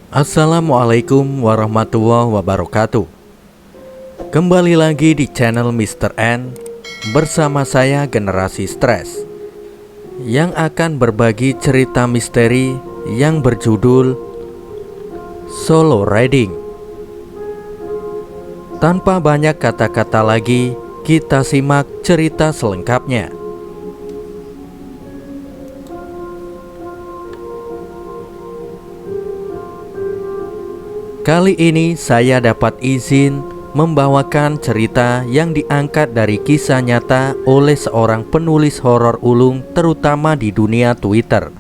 Assalamualaikum warahmatullahi wabarakatuh. Kembali lagi di channel Mr. N bersama saya Generasi Stres yang akan berbagi cerita misteri yang berjudul Solo Riding. Tanpa banyak kata-kata lagi, kita simak cerita selengkapnya. Kali ini saya dapat izin membawakan cerita yang diangkat dari kisah nyata oleh seorang penulis horor ulung, terutama di dunia Twitter.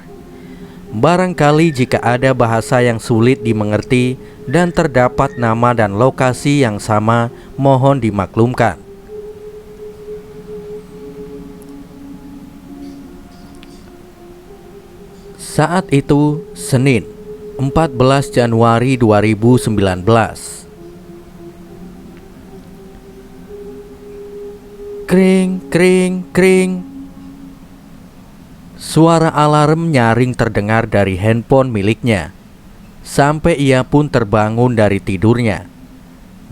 Barangkali jika ada bahasa yang sulit dimengerti dan terdapat nama dan lokasi yang sama, mohon dimaklumkan. Saat itu, Senin 14 Januari 2019. Kring, kring, kring. Suara alarm nyaring terdengar dari handphone miliknya. Sampai ia pun terbangun dari tidurnya.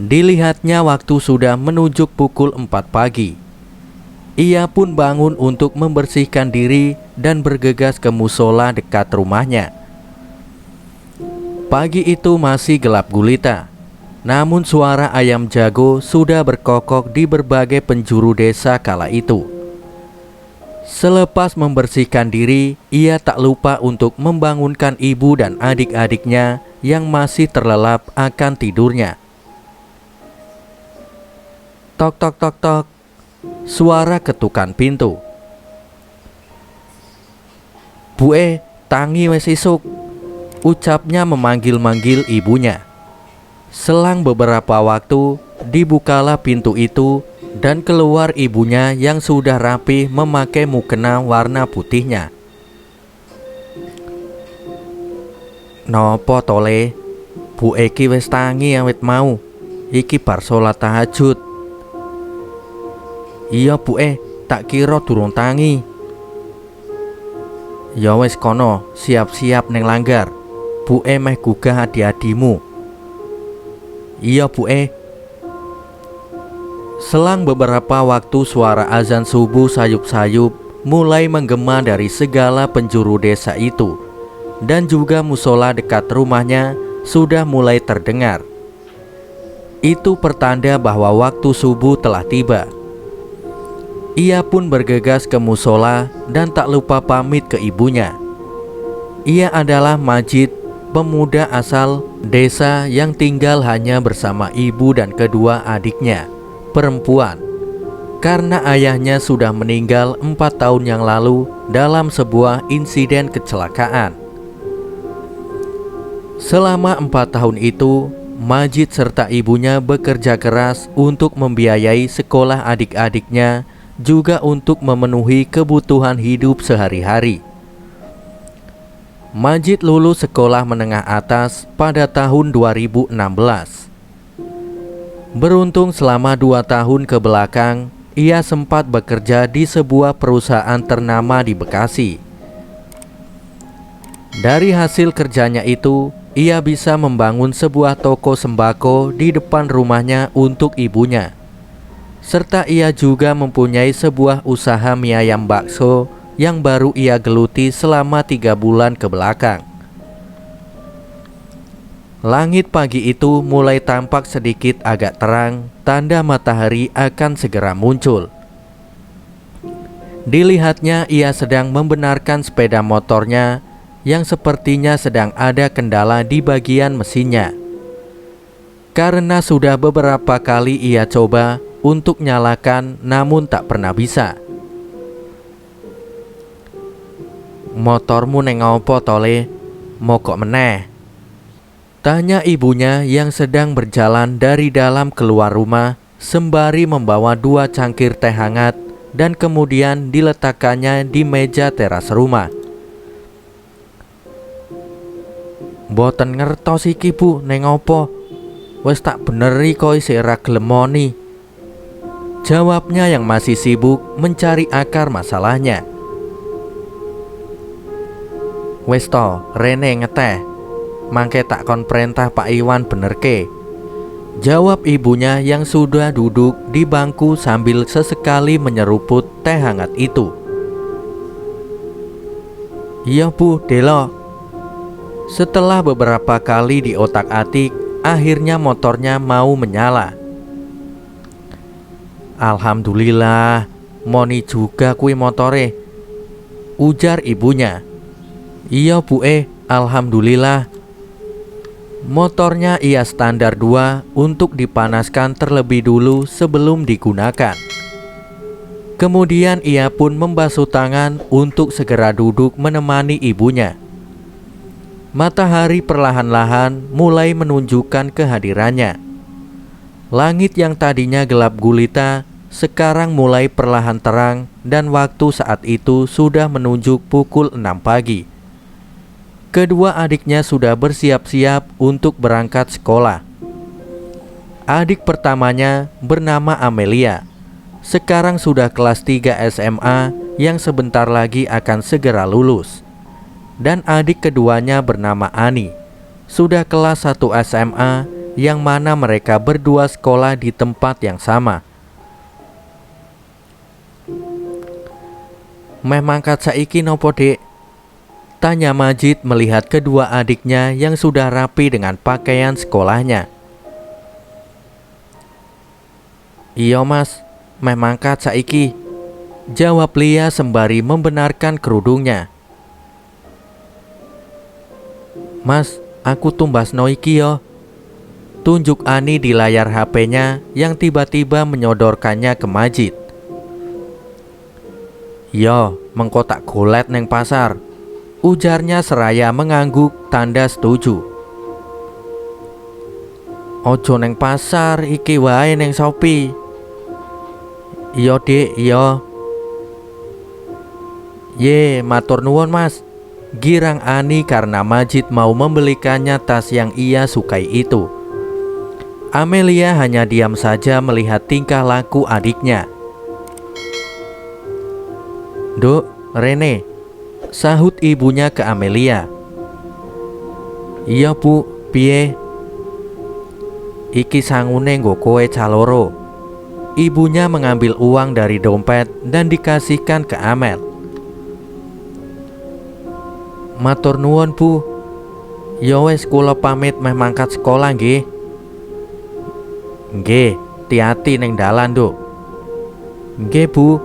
Dilihatnya waktu sudah menunjuk pukul 4 pagi. Ia pun bangun untuk membersihkan diri dan bergegas ke musola dekat rumahnya. Pagi itu masih gelap gulita, namun suara ayam jago sudah berkokok di berbagai penjuru desa kala itu. Selepas membersihkan diri, ia tak lupa untuk membangunkan ibu dan adik-adiknya yang masih terlelap akan tidurnya. Tok tok tok tok. Suara ketukan pintu. "Bue, tangi wes isuk," ucapnya memanggil-manggil ibunya. Selang beberapa waktu, dibukalah pintu itu dan keluar ibunya yang sudah rapi memakai mukena warna putihnya. "Nopo tole? Bu Eki wis tangi awit mau. Iki bar sholat tahajud." "Iya Bu, tak kira durung tangi." "Ya wis kono, siap-siap neng langgar. Bu meh gugah adi-adimu." "Iya Bu." Selang beberapa waktu, suara azan subuh sayup-sayup mulai menggema dari segala penjuru desa itu, dan juga musola dekat rumahnya sudah mulai terdengar. Itu pertanda bahwa waktu subuh telah tiba. Ia pun bergegas ke musola dan tak lupa pamit ke ibunya. Ia adalah Majid, pemuda asal desa yang tinggal hanya bersama ibu dan kedua adiknya perempuan, karena ayahnya sudah meninggal 4 tahun yang lalu dalam sebuah insiden kecelakaan. Selama 4 tahun itu, Majid serta ibunya bekerja keras untuk membiayai sekolah adik-adiknya, juga untuk memenuhi kebutuhan hidup sehari-hari. Majid lulus sekolah menengah atas pada tahun 2016. Beruntung selama 2 tahun ke belakang, ia sempat bekerja di sebuah perusahaan ternama di Bekasi. Dari hasil kerjanya itu, ia bisa membangun sebuah toko sembako di depan rumahnya untuk ibunya. Serta ia juga mempunyai sebuah usaha mie ayam bakso yang baru ia geluti selama 3 bulan ke belakang. Langit pagi itu mulai tampak sedikit agak terang, tanda matahari akan segera muncul. Dilihatnya ia sedang membenarkan sepeda motornya yang sepertinya sedang ada kendala di bagian mesinnya. Karena sudah beberapa kali ia coba untuk nyalakan, namun tak pernah bisa. "Motormu neng opo tole? Mogok meneh?" tanya ibunya yang sedang berjalan dari dalam keluar rumah sembari membawa 2 cangkir teh hangat dan kemudian diletakkannya di meja teras rumah. "Mboten ngertos iki Bu, neng opo? Wes tak beneri kok isih ra gelem moni," jawabnya yang masih sibuk mencari akar masalahnya. "Wes to, rene ngeteh. mangke tak kon perintah Pak Iwan bener ke, jawab ibunya yang sudah duduk di bangku sambil sesekali menyeruput teh hangat itu. Iya Bu, delo. Setelah beberapa kali diotak-atik, akhirnya motornya mau menyala. Alhamdulillah, moni juga kui motore, ujar ibunya. Iya Bu, alhamdulillah. Motornya ia standar 2 untuk dipanaskan terlebih dulu sebelum digunakan. Kemudian ia pun membasuh tangan untuk segera duduk menemani ibunya. Matahari perlahan-lahan mulai menunjukkan kehadirannya. Langit yang tadinya gelap gulita sekarang mulai perlahan terang dan waktu saat itu sudah menunjuk pukul 6 pagi. Kedua adiknya sudah bersiap-siap untuk berangkat sekolah. Adik pertamanya bernama Amelia. Sekarang sudah kelas 3 SMA yang sebentar lagi akan segera lulus. Dan adik keduanya bernama Ani. Sudah kelas 1 SMA yang mana mereka berdua sekolah di tempat yang sama. Meh mangkat saiki nopo dek? Tanya Majid melihat kedua adiknya yang sudah rapi dengan pakaian sekolahnya. Iya mas, meh mangkat saiki, jawab Lia sembari membenarkan kerudungnya. Mas, aku tumbas noiki yo, tunjuk Ani di layar HP-nya yang tiba-tiba menyodorkannya ke Majid. Yo, mengko tak golet neng pasar, ujarnya seraya mengangguk tanda setuju. Ojo neng pasar, iki wae neng Shopee. Iyo dek, iyo. Ye, matur nuwun mas, girang Ani karena Majid mau membelikannya tas yang ia sukai itu. Amelia hanya diam saja melihat tingkah laku adiknya. Duk, Rene, sahut ibunya ke Amelia. Iya bu, piye? Iki sangune nggo kowe caloro. Ibunya mengambil uang dari dompet dan dikasihkan ke Amel. Matur nuwun bu. Ya wes kula pamit meh mangkat sekolah nggih. Nggih, hati-hati neng dalan Duk. Nggih bu.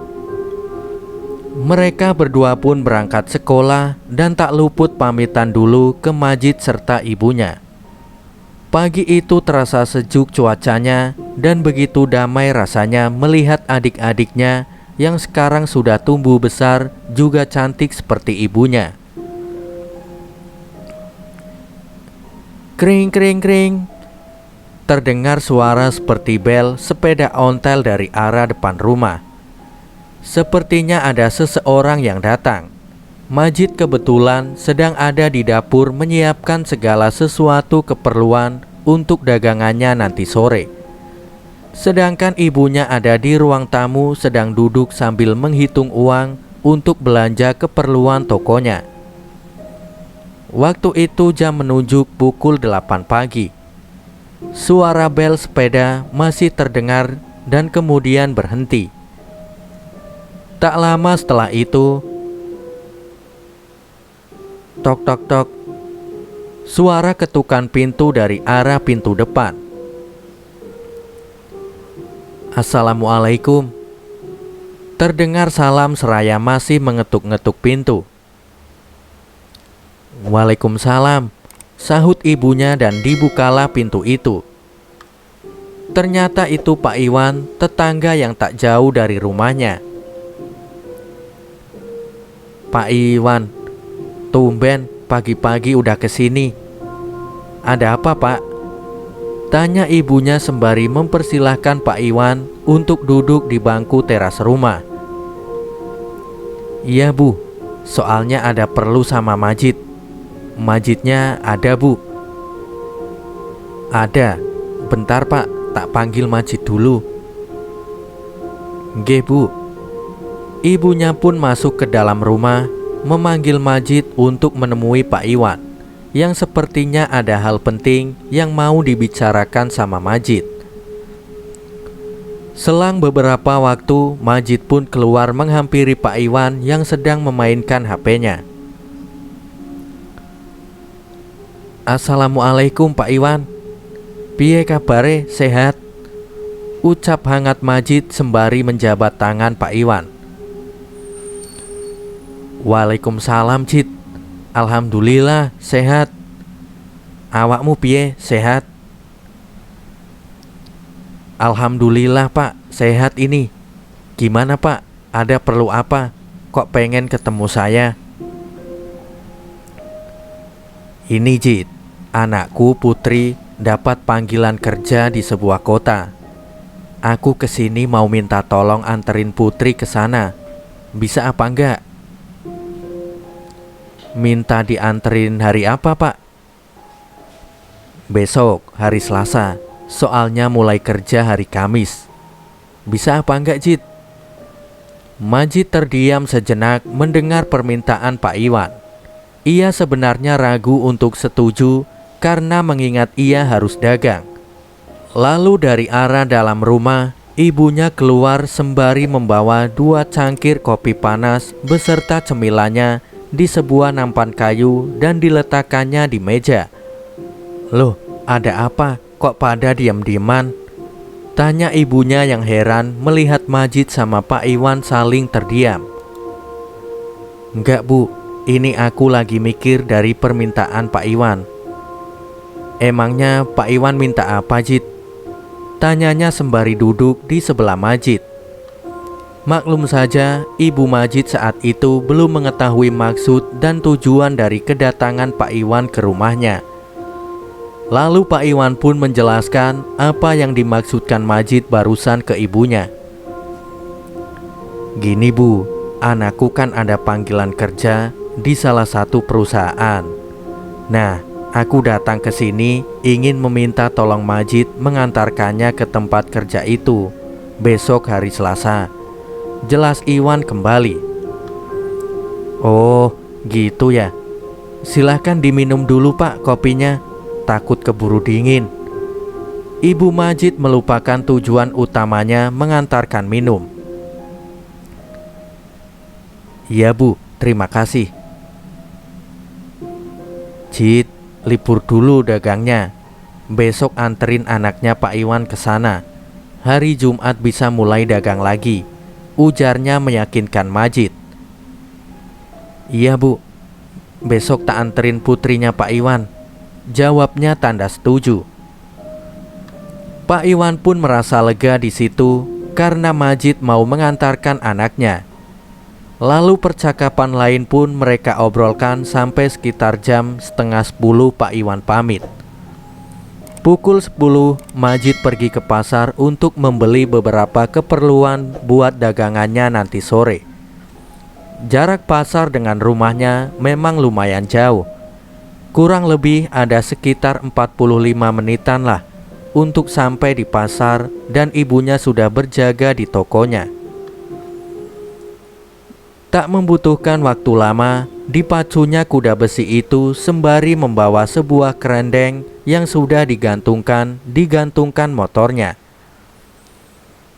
Mereka berdua pun berangkat sekolah dan tak luput pamitan dulu ke Majid serta ibunya. Pagi itu terasa sejuk cuacanya dan begitu damai rasanya melihat adik-adiknya yang sekarang sudah tumbuh besar juga cantik seperti ibunya. Kring kring kring. Terdengar suara seperti bel sepeda ontel dari arah depan rumah. Sepertinya ada seseorang yang datang. Majid kebetulan sedang ada di dapur menyiapkan segala sesuatu keperluan untuk dagangannya nanti sore. Sedangkan ibunya ada di ruang tamu sedang duduk sambil menghitung uang untuk belanja keperluan tokonya. Waktu itu jam menunjuk pukul 8 pagi. Suara bel sepeda masih terdengar dan kemudian berhenti. Tak lama setelah itu, tok tok tok, suara ketukan pintu dari arah pintu depan. Assalamualaikum. Terdengar salam seraya masih mengetuk-ngetuk pintu. Waalaikumsalam, sahut ibunya dan dibukalah pintu itu. Ternyata itu Pak Iwan, tetangga yang tak jauh dari rumahnya. Pak Iwan, tumben pagi-pagi udah kesini. Ada apa Pak? Tanya ibunya sembari mempersilahkan Pak Iwan untuk duduk di bangku teras rumah. Iya Bu, soalnya ada perlu sama Majid. Majidnya ada Bu. Ada, bentar Pak, tak panggil Majid dulu. Nggih Bu. Ibunya pun masuk ke dalam rumah memanggil Majid untuk menemui Pak Iwan. yang sepertinya ada hal penting yang mau dibicarakan sama Majid. Selang beberapa waktu, Majid pun keluar menghampiri Pak Iwan yang sedang memainkan HP-nya. "Assalamualaikum Pak Iwan. Piye kabare, sehat?" ucap hangat Majid sembari menjabat tangan Pak Iwan. "Waalaikumsalam Jid. Alhamdulillah sehat. Awakmu piye, sehat?" "Alhamdulillah Pak, sehat ini. Gimana Pak? Ada perlu apa? Kok pengen ketemu saya?" "Ini Jid, anakku Putri dapat panggilan kerja di sebuah kota. Aku kesini mau minta tolong anterin Putri ke sana. Bisa apa enggak?" "Minta dianterin hari apa Pak?" "Besok, hari Selasa. Soalnya mulai kerja hari Kamis. Bisa apa enggak Jid?" Majid terdiam sejenak mendengar permintaan Pak Iwan. Ia sebenarnya ragu untuk setuju karena mengingat ia harus dagang. Lalu dari arah dalam rumah, ibunya keluar sembari membawa 2 cangkir kopi panas beserta cemilannya di sebuah nampan kayu dan diletakkannya di meja. "Loh, ada apa? Kok pada diam-diaman?" tanya ibunya yang heran melihat Majid sama Pak Iwan saling terdiam. "Enggak Bu, ini aku lagi mikir dari permintaan Pak Iwan." "Emangnya Pak Iwan minta apa Jid?" tanyanya sembari duduk di sebelah Majid. Maklum saja, Ibu Majid saat itu belum mengetahui maksud dan tujuan dari kedatangan Pak Iwan ke rumahnya. Lalu Pak Iwan pun menjelaskan apa yang dimaksudkan Majid barusan ke ibunya. "Gini Bu, anakku kan ada panggilan kerja di salah satu perusahaan. Nah, aku datang ke sini ingin meminta tolong Majid mengantarkannya ke tempat kerja itu besok hari Selasa," jelas Iwan kembali. "Oh, gitu ya. Silahkan diminum dulu Pak kopinya. Takut keburu dingin." Ibu Majid melupakan tujuan utamanya mengantarkan minum. "Iya Bu, terima kasih." "Jid, libur dulu dagangnya. Besok anterin anaknya Pak Iwan ke sana. Hari Jumat bisa mulai dagang lagi," ujarnya meyakinkan Majid. "Iya Bu, besok tak anterin putrinya Pak Iwan," jawabnya tanda setuju. Pak Iwan pun merasa lega di situ karena Majid mau mengantarkan anaknya. Lalu percakapan lain pun mereka obrolkan sampai sekitar jam setengah 10 Pak Iwan pamit. Pukul 10 Majid pergi ke pasar untuk membeli beberapa keperluan buat dagangannya nanti sore. Jarak pasar dengan rumahnya memang lumayan jauh. Kurang lebih ada sekitar 45 menitan lah untuk sampai di pasar dan ibunya sudah berjaga di tokonya. Tak membutuhkan waktu lama, dipacunya kuda besi itu sembari membawa sebuah kerendeng yang sudah digantungkan motornya.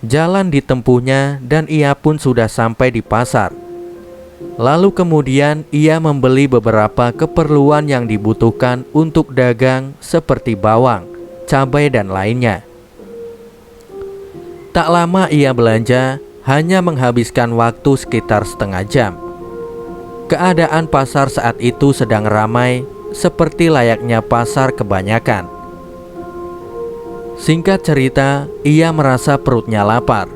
Jalan ditempuhnya dan ia pun sudah sampai di pasar. Lalu kemudian ia membeli beberapa keperluan yang dibutuhkan untuk dagang seperti bawang, cabai dan lainnya. Tak lama ia belanja, hanya menghabiskan waktu sekitar setengah jam. Keadaan pasar saat itu sedang ramai, seperti layaknya pasar kebanyakan. Singkat cerita, ia merasa perutnya lapar.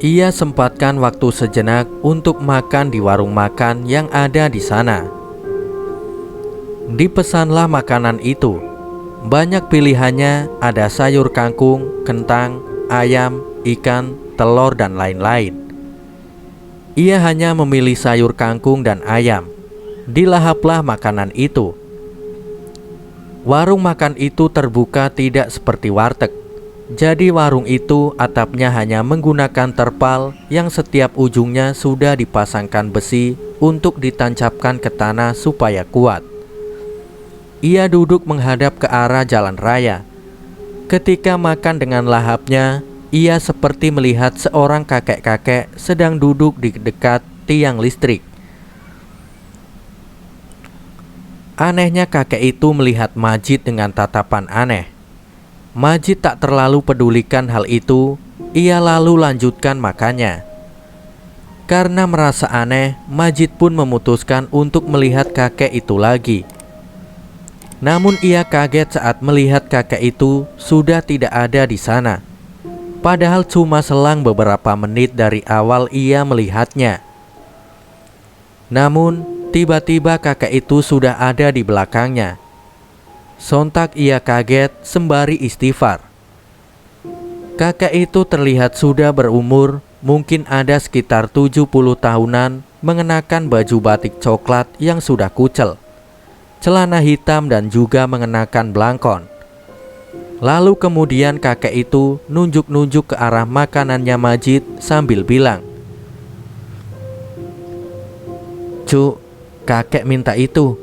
Ia sempatkan waktu sejenak untuk makan di warung makan yang ada di sana. Dipesanlah makanan itu. Banyak pilihannya, ada sayur kangkung, kentang, ayam, ikan, telur dan lain-lain. Ia hanya memilih sayur kangkung dan ayam. Dilahaplah makanan itu. Warung makan itu terbuka tidak seperti warteg. Jadi warung itu atapnya hanya menggunakan terpal yang setiap ujungnya sudah dipasangkan besi untuk ditancapkan ke tanah supaya kuat. ia duduk menghadap ke arah jalan raya. Ketika makan dengan lahapnya, ia seperti melihat seorang kakek-kakek sedang duduk di dekat tiang listrik. Anehnya kakek itu melihat Majid dengan tatapan aneh. Majid tak terlalu pedulikan hal itu. Ia lalu lanjutkan makannya. Karena merasa aneh, Majid pun memutuskan untuk melihat kakek itu lagi. Namun ia kaget saat melihat kakek itu sudah tidak ada di sana. Padahal cuma selang beberapa menit dari awal ia melihatnya. Namun tiba-tiba kakek itu sudah ada di belakangnya. Sontak ia kaget sembari istighfar. Kakek itu terlihat sudah berumur, mungkin ada sekitar 70 tahunan, mengenakan baju batik coklat yang sudah kucel, celana hitam dan juga mengenakan belangkon. Lalu kemudian kakek itu nunjuk-nunjuk ke arah makanannya Majid sambil bilang, "Cuk, kakek minta itu."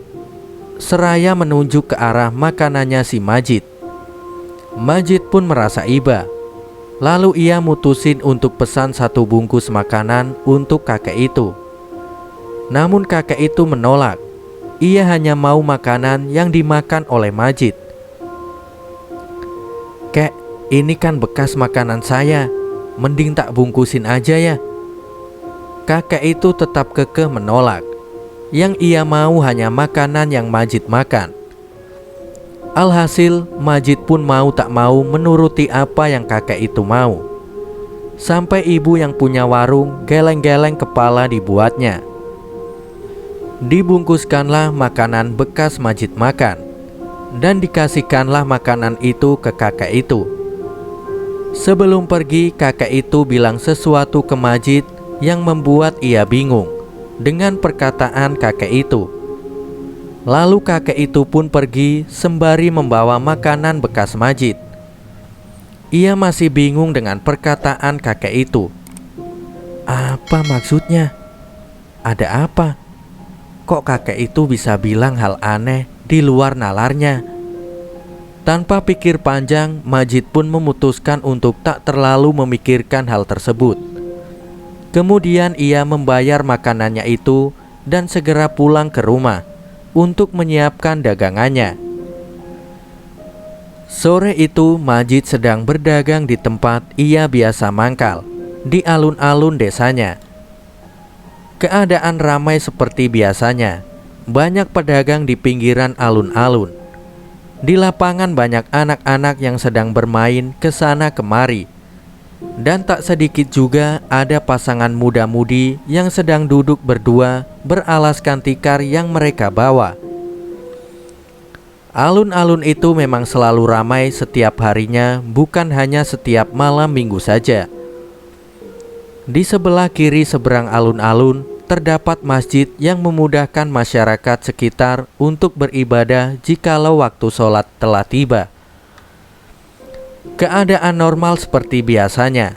Seraya menunjuk ke arah makanannya si Majid. Majid pun merasa iba. Lalu ia mutusin untuk pesan 1 bungkus makanan untuk kakek itu. Namun kakek itu menolak. Ia hanya mau makanan yang dimakan oleh Majid. "Kek, ini kan bekas makanan saya. Mending tak bungkusin aja ya." Kakek itu tetap kekeh menolak. Yang ia mau hanya makanan yang Majid makan. Alhasil Majid pun mau tak mau menuruti apa yang kakek itu mau. Sampai ibu yang punya warung geleng-geleng kepala dibuatnya. Dibungkuskanlah makanan bekas Majid makan, dan dikasihkanlah makanan itu ke kakek itu. Sebelum pergi, kakek itu bilang sesuatu ke Majid yang membuat ia bingung dengan perkataan kakek itu. Lalu kakek itu pun pergi sembari membawa makanan bekas Majid. Ia masih bingung dengan perkataan kakek itu. Apa maksudnya? Ada apa? Kok kakek itu bisa bilang hal aneh di luar nalarnya? Tanpa pikir panjang, Majid pun memutuskan untuk tak terlalu memikirkan hal tersebut. Kemudian ia membayar makanannya itu dan segera pulang ke rumah untuk menyiapkan dagangannya. Sore itu Majid sedang berdagang di tempat ia biasa mangkal, di alun-alun desanya. Keadaan ramai seperti biasanya. Banyak pedagang di pinggiran alun-alun. Di lapangan banyak anak-anak yang sedang bermain ke sana kemari. Dan tak sedikit juga ada pasangan muda-mudi yang sedang duduk berdua beralaskan tikar yang mereka bawa. Alun-alun itu memang selalu ramai setiap harinya, bukan hanya setiap malam minggu saja. Di sebelah kiri seberang alun-alun terdapat masjid yang memudahkan masyarakat sekitar untuk beribadah jikalau waktu sholat telah tiba. Keadaan normal seperti biasanya.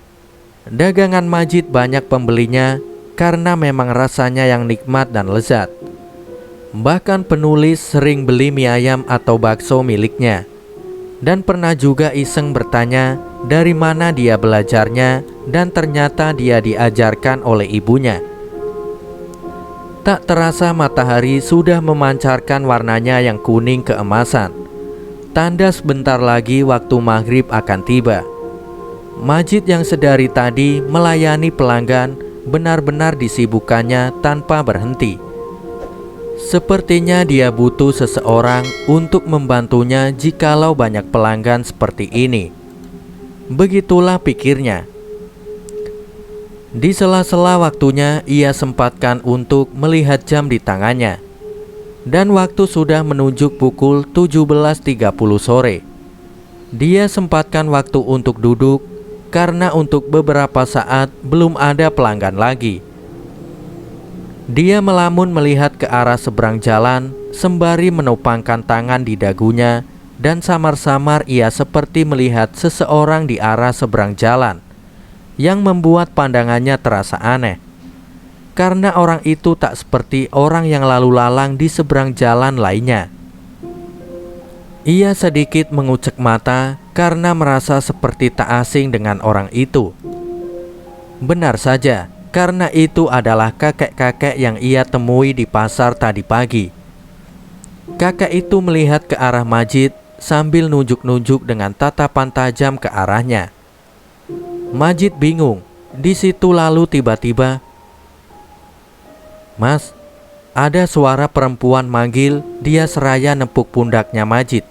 Dagangan Majid banyak pembelinya karena memang rasanya yang nikmat dan lezat. Bahkan penulis sering beli mie ayam atau bakso miliknya. Dan pernah juga iseng bertanya dari mana dia belajarnya, dan ternyata dia diajarkan oleh ibunya. Tak terasa matahari sudah memancarkan warnanya yang kuning keemasan. Tanda sebentar lagi waktu maghrib akan tiba. Majid yang sedari tadi melayani pelanggan benar-benar disibukkannya tanpa berhenti. Sepertinya dia butuh seseorang untuk membantunya jikalau banyak pelanggan seperti ini. Begitulah pikirnya. Di sela-sela waktunya ia sempatkan untuk melihat jam di tangannya. Dan waktu sudah menunjuk pukul 17.30 sore. Dia sempatkan waktu untuk duduk karena untuk beberapa saat belum ada pelanggan lagi. Dia melamun melihat ke arah seberang jalan sembari menopangkan tangan di dagunya, dan samar-samar ia seperti melihat seseorang di arah seberang jalan yang membuat pandangannya terasa aneh. Karena orang itu tak seperti orang yang lalu lalang di seberang jalan lainnya. Ia sedikit mengucek mata karena merasa seperti tak asing dengan orang itu. Benar saja, karena itu adalah kakek-kakek yang ia temui di pasar tadi pagi. Kakek itu melihat ke arah Majid sambil nunjuk-nunjuk dengan tatapan tajam ke arahnya. Majid bingung. Di situ lalu tiba-tiba, "Mas," ada suara perempuan manggil. Dia seraya nepuk pundaknya Majid.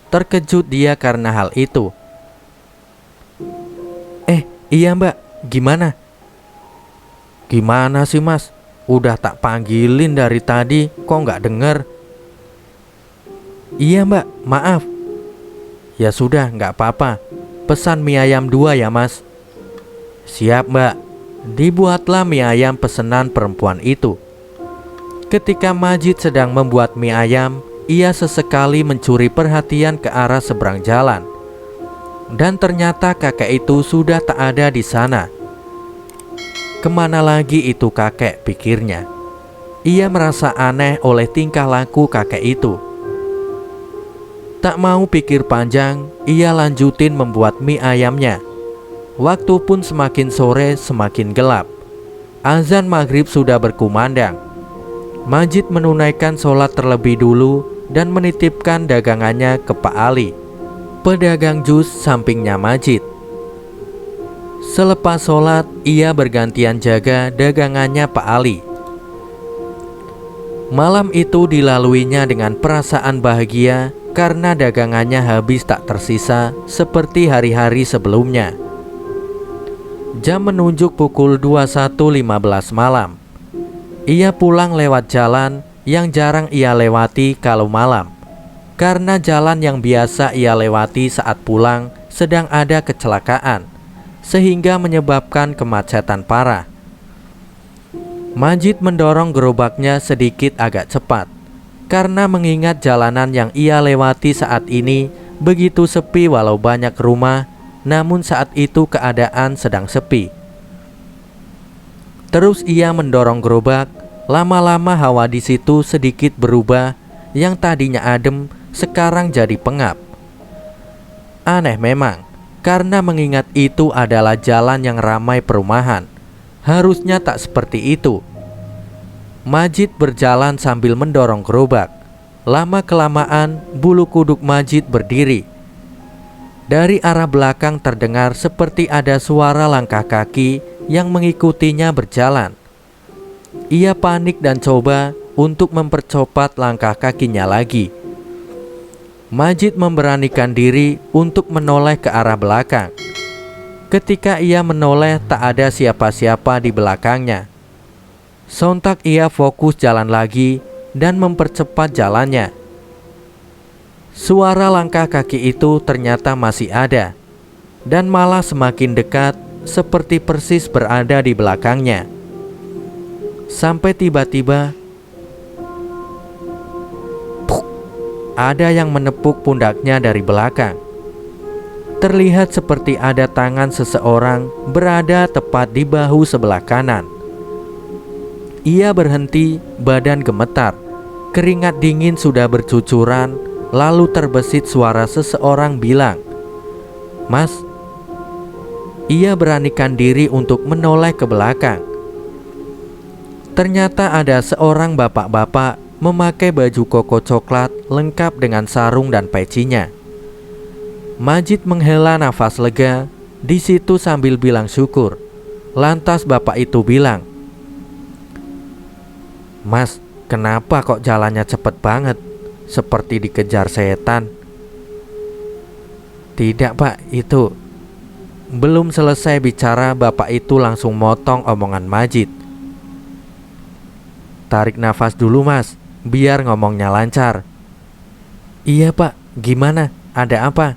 Terkejut dia karena hal itu. Iya mbak, gimana?" "Gimana sih mas? Udah tak panggilin dari tadi, kok nggak denger?" "Iya mbak, maaf." "Ya sudah, nggak apa-apa. Pesan mie ayam 2 ya mas." "Siap mbak." Dibuatlah mie ayam pesanan perempuan itu. Ketika Majid sedang membuat mie ayam, ia sesekali mencuri perhatian ke arah seberang jalan. Dan ternyata kakek itu sudah tak ada di sana. Kemana lagi itu kakek, pikirnya. Ia merasa aneh oleh tingkah laku kakek itu. Tak mau pikir panjang, ia lanjutin membuat mie ayamnya. Waktu pun semakin sore semakin gelap. Azan maghrib sudah berkumandang. Majid menunaikan sholat terlebih dulu dan menitipkan dagangannya ke Pak Ali, pedagang jus sampingnya Majid. Selepas sholat, ia bergantian jaga dagangannya Pak Ali. Malam itu dilaluinya dengan perasaan bahagia karena dagangannya habis tak tersisa seperti hari-hari sebelumnya. Jam menunjuk pukul 21.15 malam. Ia pulang lewat jalan yang jarang ia lewati kalau malam, karena jalan yang biasa ia lewati saat pulang sedang ada kecelakaan, sehingga menyebabkan kemacetan parah. Majid mendorong gerobaknya sedikit agak cepat, karena mengingat jalanan yang ia lewati saat ini begitu sepi walau banyak rumah. Namun saat itu keadaan sedang sepi. Terus ia mendorong gerobak. Lama-lama hawa di situ sedikit berubah. Yang tadinya adem sekarang jadi pengap. Aneh memang, karena mengingat itu adalah jalan yang ramai perumahan. Harusnya tak seperti itu. Majid berjalan sambil mendorong gerobak. Lama-kelamaan bulu kuduk Majid berdiri. Dari arah belakang terdengar seperti ada suara langkah kaki yang mengikutinya berjalan. Ia panik dan coba untuk mempercepat langkah kakinya lagi. Majid memberanikan diri untuk menoleh ke arah belakang. Ketika ia menoleh, tak ada siapa-siapa di belakangnya. Sontak ia fokus jalan lagi dan mempercepat jalannya. Suara langkah kaki itu ternyata masih ada, dan malah semakin dekat, seperti persis berada di belakangnya. Sampai tiba-tiba ada yang menepuk pundaknya dari belakang. Terlihat seperti ada tangan seseorang berada tepat di bahu sebelah kanan. Ia berhenti, badan gemetar, keringat dingin sudah bercucuran. Lalu terbesit suara seseorang bilang, "Mas." Ia beranikan diri untuk menoleh ke belakang. Ternyata ada seorang bapak-bapak memakai baju koko coklat lengkap dengan sarung dan pecinya. Majid menghela nafas lega di situ sambil bilang syukur. Lantas bapak itu bilang, "Mas, kenapa kok jalannya cepet banget? Seperti dikejar setan." "Tidak pak, itu..." Belum selesai bicara, bapak itu langsung motong omongan Majid. "Tarik nafas dulu mas, biar ngomongnya lancar." "Iya pak, gimana? Ada apa?"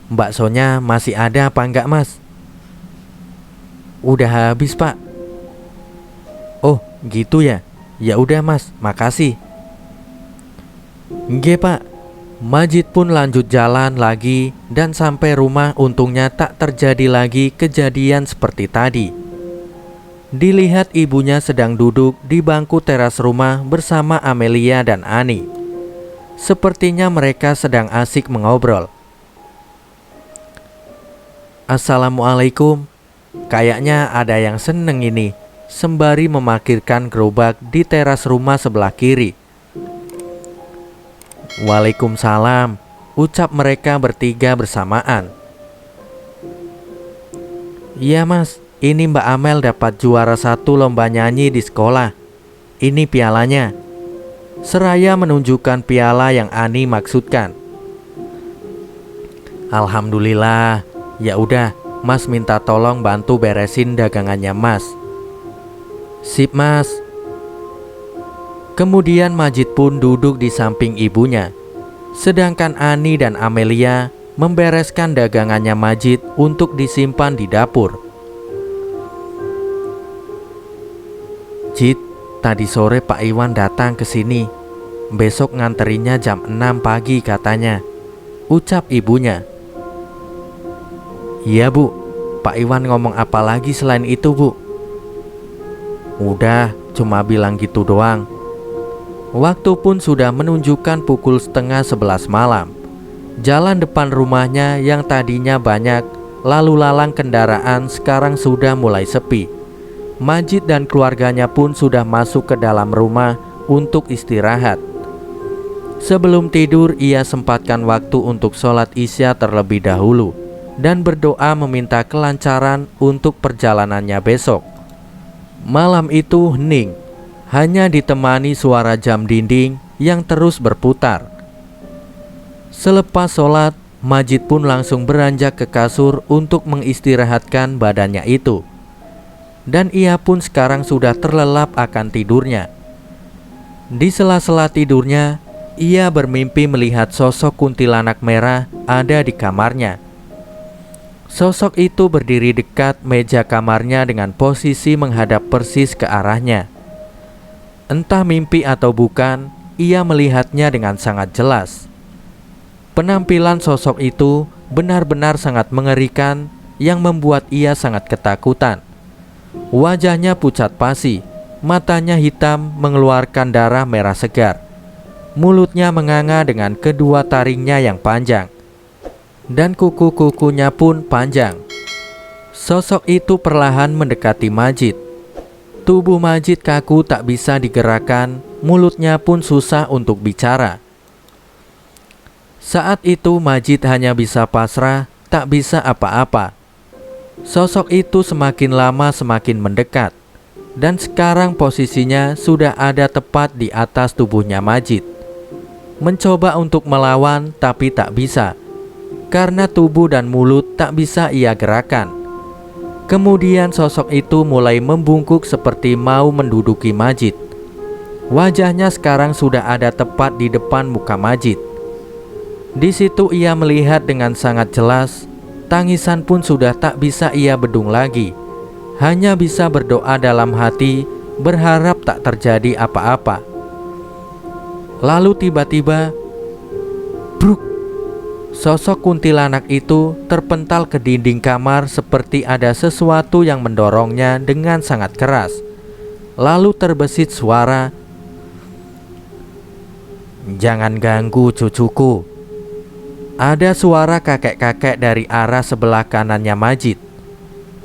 "Baksonya masih ada apa enggak mas?" "Udah habis pak." "Oh gitu ya. Ya udah mas, makasih." "Nggih pak." Majid pun lanjut jalan lagi dan sampai rumah untungnya tak terjadi lagi kejadian seperti tadi. Dilihat ibunya sedang duduk di bangku teras rumah bersama Amelia dan Ani. Sepertinya mereka sedang asik mengobrol. "Assalamualaikum. Kayaknya ada yang seneng ini," sembari memarkirkan gerobak di teras rumah sebelah kiri. "Waalaikumsalam," ucap mereka bertiga bersamaan. "Iya mas, ini Mbak Amel dapat juara 1 lomba nyanyi di sekolah. Ini pialanya," seraya menunjukkan piala yang Ani maksudkan. "Alhamdulillah. Ya udah, Mas minta tolong bantu beresin dagangannya Mas." "Sip Mas." Kemudian Majid pun duduk di samping ibunya, sedangkan Ani dan Amelia membereskan dagangannya Majid untuk disimpan di dapur. "Jid, tadi sore Pak Iwan datang ke sini. Besok nganterinnya jam 6 pagi katanya," ucap ibunya. "Iya Bu, Pak Iwan ngomong apa lagi selain itu Bu?" "Udah, cuma bilang gitu doang." Waktu pun sudah menunjukkan pukul 10:30 malam. Jalan depan rumahnya yang tadinya banyak lalu lalang kendaraan sekarang sudah mulai sepi. Majid dan keluarganya pun sudah masuk ke dalam rumah untuk istirahat. Sebelum tidur, ia sempatkan waktu untuk sholat Isya terlebih dahulu dan berdoa meminta kelancaran untuk perjalanannya besok. Malam itu hening, hanya ditemani suara jam dinding yang terus berputar. Selepas sholat, Majid pun langsung beranjak ke kasur untuk mengistirahatkan badannya itu. Dan ia pun sekarang sudah terlelap akan tidurnya. Di sela-sela tidurnya, ia bermimpi melihat sosok kuntilanak merah ada di kamarnya. Sosok itu berdiri dekat meja kamarnya dengan posisi menghadap persis ke arahnya. Entah mimpi atau bukan, ia melihatnya dengan sangat jelas. Penampilan sosok itu benar-benar sangat mengerikan yang membuat ia sangat ketakutan. Wajahnya pucat pasi, matanya hitam mengeluarkan darah merah segar. Mulutnya menganga dengan kedua taringnya yang panjang, dan kuku-kukunya pun panjang. Sosok itu perlahan mendekati Majid. Tubuh Majid kaku tak bisa digerakkan, mulutnya pun susah untuk bicara. Saat itu Majid hanya bisa pasrah, tak bisa apa-apa. Sosok itu semakin lama semakin mendekat, dan sekarang posisinya sudah ada tepat di atas tubuhnya Majid. Mencoba untuk melawan tapi tak bisa, karena tubuh dan mulut tak bisa ia gerakan. Kemudian sosok itu mulai membungkuk seperti mau menduduki Majid. Wajahnya sekarang sudah ada tepat di depan muka Majid. Di situ ia melihat dengan sangat jelas. Tangisan pun sudah tak bisa ia bendung lagi. Hanya bisa berdoa dalam hati, berharap tak terjadi apa-apa. Lalu tiba-tiba, bruk! Sosok kuntilanak itu terpental ke dinding kamar seperti ada sesuatu yang mendorongnya dengan sangat keras. Lalu terbesit suara, "Jangan ganggu cucuku." Ada suara kakek-kakek dari arah sebelah kanannya Majid.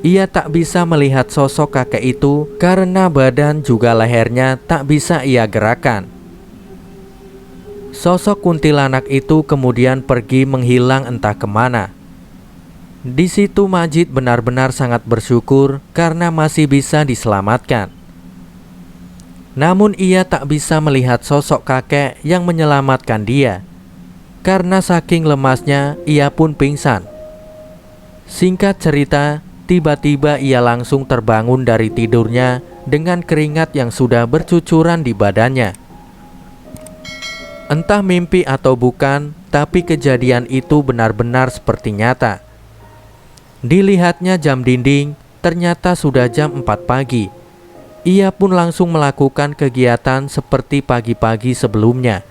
Ia tak bisa melihat sosok kakek itu karena badan juga lehernya tak bisa ia gerakan. Sosok kuntilanak itu kemudian pergi menghilang entah kemana. Di situ Majid benar-benar sangat bersyukur karena masih bisa diselamatkan. Namun ia tak bisa melihat sosok kakek yang menyelamatkan dia. Karena saking lemasnya, ia pun pingsan. Singkat cerita, tiba-tiba ia langsung terbangun dari tidurnya dengan keringat yang sudah bercucuran di badannya. Entah mimpi atau bukan, tapi kejadian itu benar-benar seperti nyata. Dilihatnya jam dinding, ternyata sudah jam 4 pagi. Ia pun langsung melakukan kegiatan seperti pagi-pagi sebelumnya.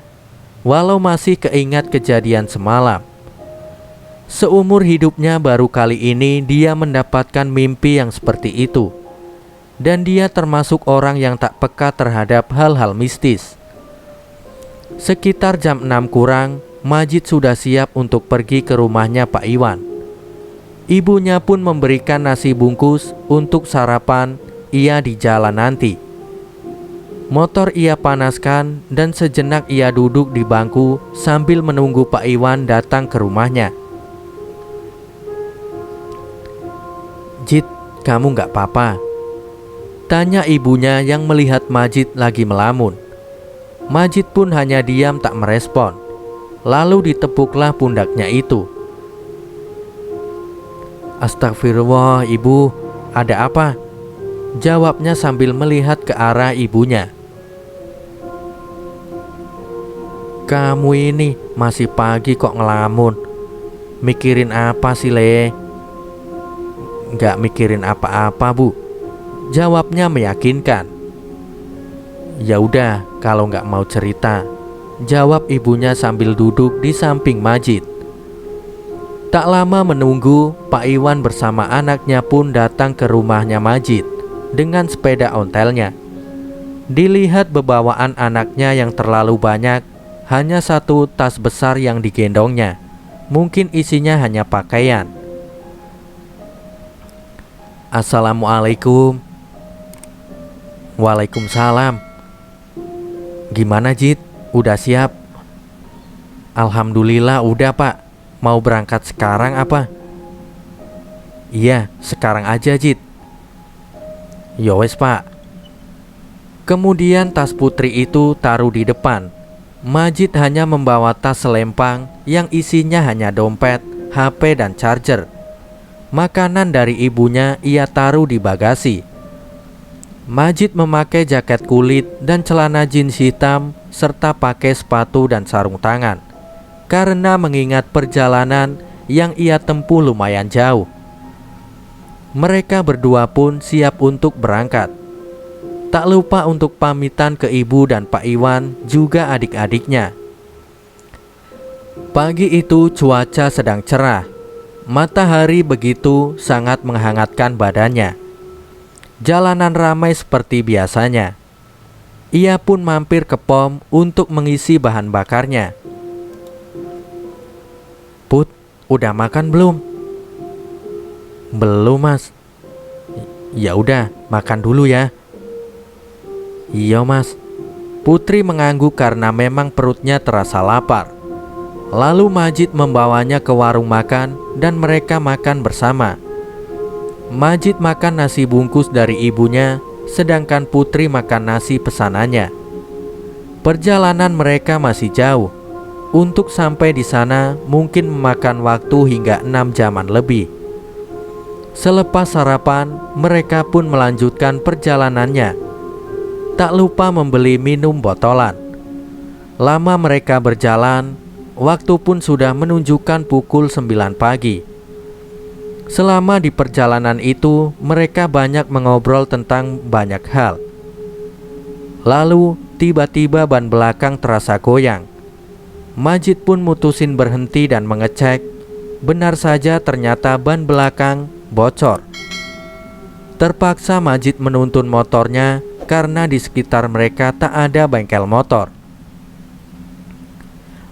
Walau masih keingat kejadian semalam. Seumur hidupnya baru kali ini dia mendapatkan mimpi yang seperti itu. Dan dia termasuk orang yang tak peka terhadap hal-hal mistis. Sekitar jam 6 kurang, Majid sudah siap untuk pergi ke rumahnya Pak Iwan. Ibunya pun memberikan nasi bungkus untuk sarapan ia di jalan nanti. Motor ia panaskan dan sejenak ia duduk di bangku sambil menunggu Pak Iwan datang ke rumahnya. "Jid, kamu gak apa-apa?" tanya ibunya yang melihat Majid lagi melamun. Majid pun hanya diam tak merespon. Lalu ditepuklah pundaknya itu. "Astagfirullah ibu, ada apa?" jawabnya sambil melihat ke arah ibunya. "Kamu ini masih pagi kok ngelamun. Mikirin apa sih, Le?" "Gak mikirin apa-apa, Bu," jawabnya meyakinkan. "Ya udah, kalau gak mau cerita," jawab ibunya sambil duduk di samping Majid. Tak lama menunggu, Pak Iwan bersama anaknya pun datang ke rumahnya Majid dengan sepeda ontelnya. Dilihat bebawaan anaknya yang terlalu banyak, hanya satu tas besar yang digendongnya. Mungkin isinya hanya pakaian. "Assalamualaikum." "Waalaikumsalam. Gimana Jid? Udah siap?" "Alhamdulillah udah Pak. Mau berangkat sekarang apa?" "Iya, sekarang aja Jid." "Yowes Pak." Kemudian tas Putri itu taruh di depan. Majid hanya membawa tas selempang yang isinya hanya dompet, HP dan charger. Makanan dari ibunya ia taruh di bagasi. Majid memakai jaket kulit dan celana jeans hitam serta pakai sepatu dan sarung tangan karena mengingat perjalanan yang ia tempuh lumayan jauh. Mereka berdua pun siap untuk berangkat. Tak lupa untuk pamitan ke ibu dan Pak Iwan juga adik-adiknya. Pagi itu cuaca sedang cerah. Matahari begitu sangat menghangatkan badannya. Jalanan ramai seperti biasanya. Ia pun mampir ke pom untuk mengisi bahan bakarnya. "Put, udah makan belum?" "Belum Mas." "Ya udah, makan dulu ya." "Iya Mas." Putri mengangguk karena memang perutnya terasa lapar. Lalu Majid membawanya ke warung makan dan mereka makan bersama. Majid makan nasi bungkus dari ibunya, sedangkan Putri makan nasi pesanannya. Perjalanan mereka masih jauh. Untuk sampai di sana mungkin memakan waktu hingga 6 jaman lebih. Selepas sarapan, mereka pun melanjutkan perjalanannya. Tak lupa membeli minum botolan. Lama mereka berjalan, waktu pun sudah menunjukkan pukul 9 pagi. Selama di perjalanan itu, mereka banyak mengobrol tentang banyak hal. Lalu, tiba-tiba ban belakang terasa goyang. Majid pun mutusin berhenti dan mengecek. Benar saja ternyata ban belakang bocor. Terpaksa Majid menuntun motornya karena di sekitar mereka tak ada bengkel motor.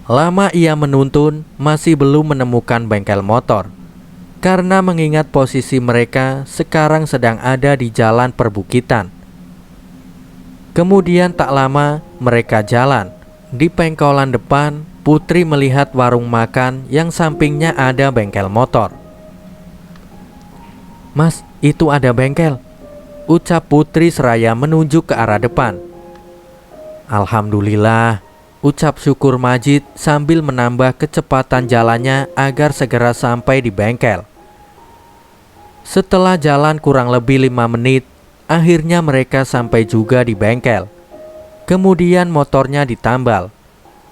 Lama ia menuntun, masih belum menemukan bengkel motor. Karena mengingat posisi mereka sekarang sedang ada di jalan perbukitan. Kemudian tak lama mereka jalan. Di pengkolan depan, Putri melihat warung makan yang sampingnya ada bengkel motor. "Mas, itu ada bengkel," ucap Putri seraya menunjuk ke arah depan. "Alhamdulillah," ucap syukur Majid sambil menambah kecepatan jalannya agar segera sampai di bengkel. Setelah jalan kurang lebih 5 menit, akhirnya mereka sampai juga di bengkel. Kemudian motornya ditambal.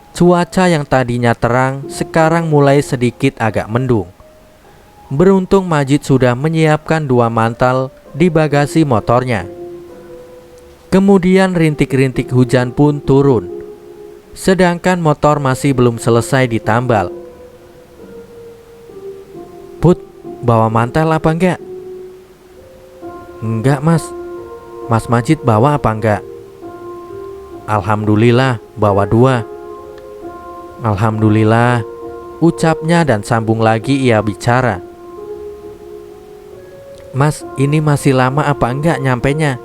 Cuaca yang tadinya terang sekarang mulai sedikit agak mendung. Beruntung Majid sudah menyiapkan 2 mantel di bagasi motornya. Kemudian rintik-rintik hujan pun turun. Sedangkan motor masih belum selesai ditambal. "Put, bawa mantel apa enggak?" "Enggak Mas." "Mas Majid bawa apa enggak?" "Alhamdulillah bawa 2. Alhamdulillah, ucapnya dan sambung lagi ia bicara. Mas, ini masih lama apa enggak nyampenya?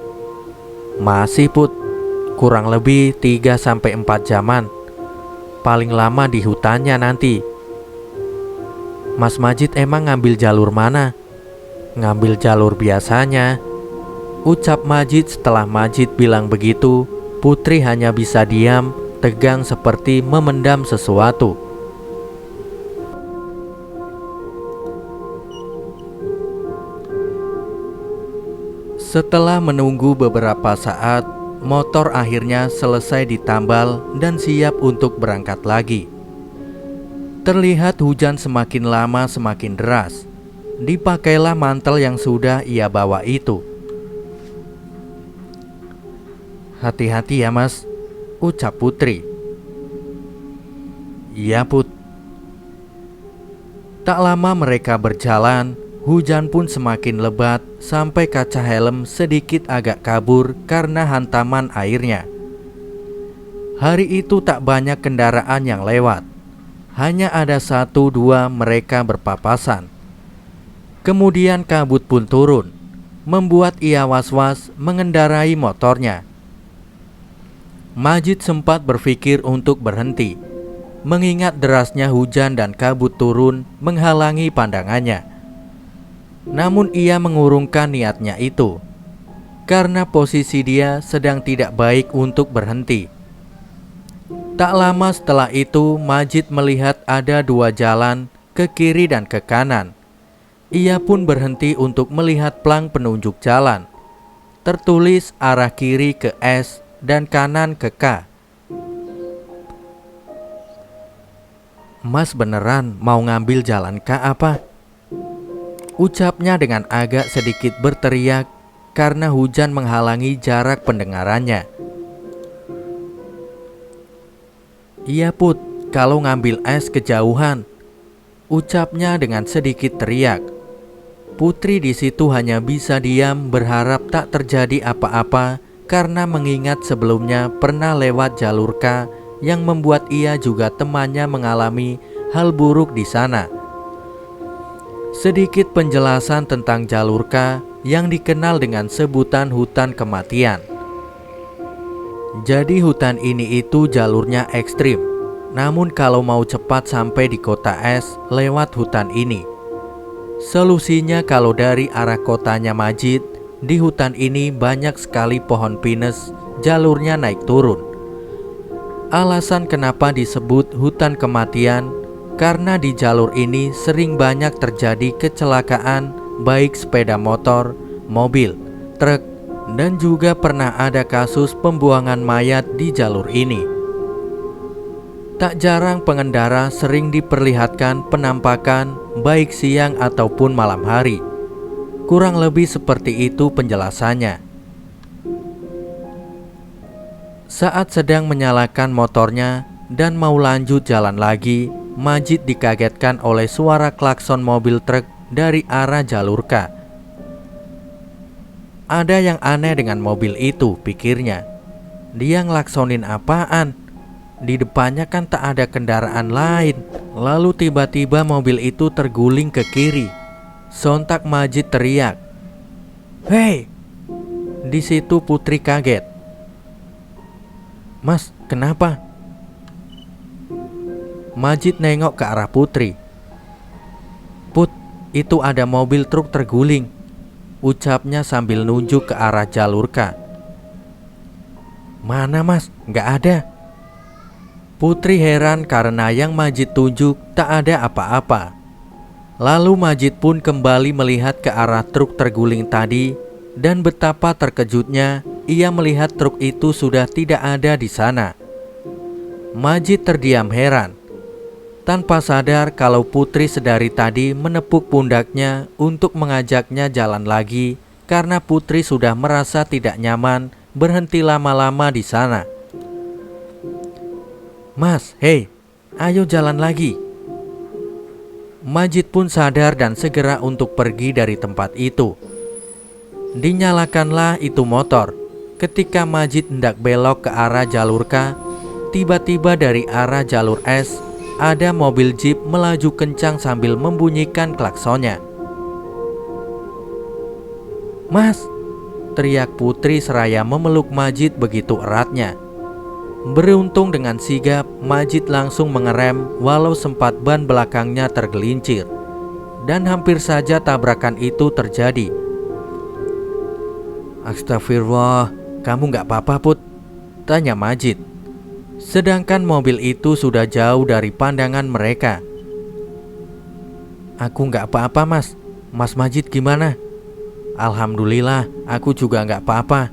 Masih Put, kurang lebih 3-4 jaman. Paling lama di hutannya nanti. Mas Majid emang ngambil jalur mana? Ngambil jalur biasanya, ucap Majid. Setelah Majid bilang begitu, Putri hanya bisa diam, tegang seperti memendam sesuatu. Setelah menunggu beberapa saat, motor akhirnya selesai ditambal dan siap untuk berangkat lagi. Terlihat hujan semakin lama semakin deras. Dipakailah mantel yang sudah ia bawa itu. Hati-hati ya Mas, ucap Putri. Iya Put. Tak lama mereka berjalan. Hujan pun semakin lebat sampai kaca helm sedikit agak kabur karena hantaman airnya. Hari itu tak banyak kendaraan yang lewat. Hanya ada 1-2 mereka berpapasan. Kemudian kabut pun turun, membuat ia was-was mengendarai motornya. Majid sempat berpikir untuk berhenti, mengingat derasnya hujan dan kabut turun menghalangi pandangannya. Namun ia mengurungkan niatnya itu, karena posisi dia sedang tidak baik untuk berhenti. Tak lama setelah itu, Majid melihat ada 2 jalan, ke kiri dan ke kanan. Ia pun berhenti untuk melihat plang penunjuk jalan. Tertulis arah kiri ke S dan kanan ke K. Mas beneran mau ngambil jalan K apa? Ucapnya dengan agak sedikit berteriak karena hujan menghalangi jarak pendengarannya. Iya Put, kalau ngambil es kejauhan, ucapnya dengan sedikit teriak. Putri di situ hanya bisa diam berharap tak terjadi apa-apa karena mengingat sebelumnya pernah lewat jalur K yang membuat ia juga temannya mengalami hal buruk di sana. Sedikit penjelasan tentang jalur K yang dikenal dengan sebutan hutan kematian. Jadi hutan ini itu jalurnya ekstrim. Namun kalau mau cepat sampai di kota S lewat hutan ini. Solusinya kalau dari arah kotanya Majid, di hutan ini banyak sekali pohon pinus, jalurnya naik turun. Alasan kenapa disebut hutan kematian, karena di jalur ini sering banyak terjadi kecelakaan baik sepeda motor, mobil, truk, dan juga pernah ada kasus pembuangan mayat di jalur ini. Tak jarang pengendara sering diperlihatkan penampakan baik siang ataupun malam hari. Kurang lebih seperti itu penjelasannya. Saat sedang menyalakan motornya dan mau lanjut jalan lagi, Majid dikagetkan oleh suara klakson mobil truk dari arah jalur K. Ada yang aneh dengan mobil itu, pikirnya. Dia ngelaksonin apaan? Di depannya kan tak ada kendaraan lain. Lalu tiba-tiba mobil itu terguling ke kiri. Sontak Majid teriak, "Hei!" Di situ Putri kaget. "Mas, kenapa?" Majid nengok ke arah Putri. "Put, itu ada mobil truk terguling," ucapnya sambil nunjuk ke arah jalur K. "Mana Mas? Nggak ada." Putri heran karena yang Majid tunjuk tak ada apa-apa. Lalu Majid pun kembali melihat ke arah truk terguling tadi, dan betapa terkejutnya ia melihat truk itu sudah tidak ada di sana. Majid terdiam heran, tanpa sadar kalau Putri sedari tadi menepuk pundaknya untuk mengajaknya jalan lagi karena Putri sudah merasa tidak nyaman berhenti lama-lama di sana. "Mas, hei, ayo jalan lagi." Majid pun sadar dan segera untuk pergi dari tempat itu. Dinyalakanlah itu motor. Ketika Majid hendak belok ke arah jalur K, Tiba-tiba dari arah jalur es, ada mobil jeep melaju kencang sambil membunyikan klaksonnya. "Mas!" teriak Putri seraya memeluk Majid begitu eratnya. Beruntung dengan sigap, Majid langsung mengerem walau sempat ban belakangnya tergelincir. Dan hampir saja tabrakan itu terjadi. "Astagfirullah, kamu gak apa-apa Put?" tanya Majid. Sedangkan mobil itu sudah jauh dari pandangan mereka. "Aku gak apa-apa Mas. Mas Majid gimana?" "Alhamdulillah, aku juga gak apa-apa."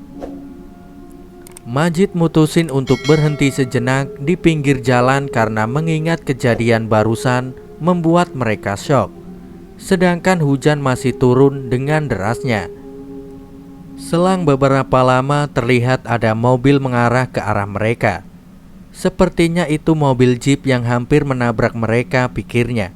Majid mutusin untuk berhenti sejenak di pinggir jalan karena mengingat kejadian barusan membuat mereka syok. Sedangkan hujan masih turun dengan derasnya. Selang beberapa lama terlihat ada mobil mengarah ke arah mereka. Sepertinya itu mobil jeep yang hampir menabrak mereka, pikirnya.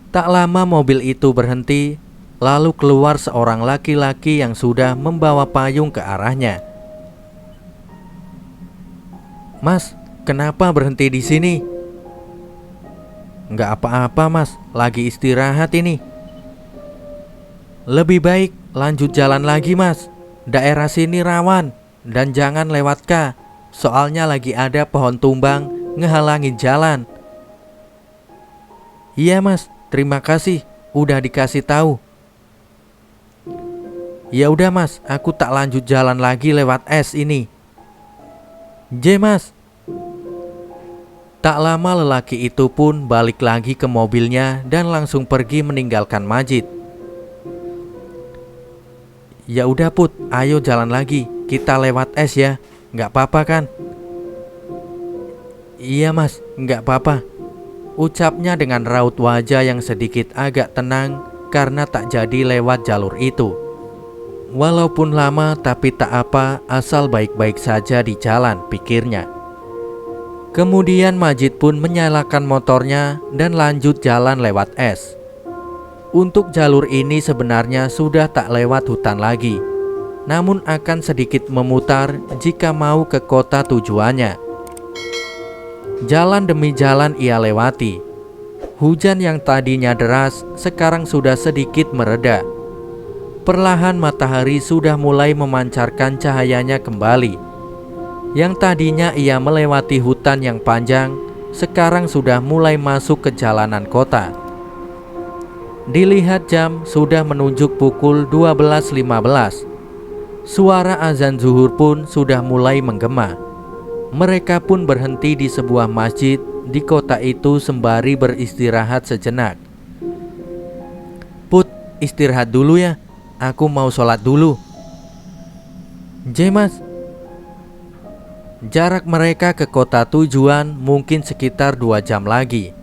Tak lama mobil itu berhenti, lalu keluar seorang laki-laki yang sudah membawa payung ke arahnya. "Mas, kenapa berhenti di sini?" "Nggak apa-apa Mas, lagi istirahat ini." "Lebih baik lanjut jalan lagi Mas. Daerah sini rawan. Dan jangan lewat K, soalnya lagi ada pohon tumbang ngehalangin jalan." "Iya Mas, terima kasih, udah dikasih tahu." "Ya udah Mas, aku tak lanjut jalan lagi lewat es ini." "J Mas." Tak lama lelaki itu pun balik lagi ke mobilnya dan langsung pergi meninggalkan Majid. "Ya udah Put, ayo jalan lagi, kita lewat es ya, nggak apa-apa kan?" "Iya Mas, nggak apa-apa," ucapnya dengan raut wajah yang sedikit agak tenang karena tak jadi lewat jalur itu. Walaupun lama tapi tak apa, asal baik-baik saja di jalan, pikirnya. Kemudian Majid pun menyalakan motornya dan lanjut jalan lewat es. Untuk jalur ini sebenarnya sudah tak lewat hutan lagi, namun akan sedikit memutar jika mau ke kota tujuannya. Jalan demi jalan ia lewati. Hujan yang tadinya deras sekarang sudah sedikit mereda. Perlahan matahari sudah mulai memancarkan cahayanya kembali. Yang tadinya ia melewati hutan yang panjang, sekarang sudah mulai masuk ke jalanan kota. Dilihat jam, sudah menunjuk pukul 12.15. Suara azan zuhur pun sudah mulai menggema. Mereka pun berhenti di sebuah masjid di kota itu sembari beristirahat sejenak. "Put, istirahat dulu ya. Aku mau sholat dulu." "J Mas." Jarak mereka ke kota tujuan mungkin sekitar 2 jam lagi.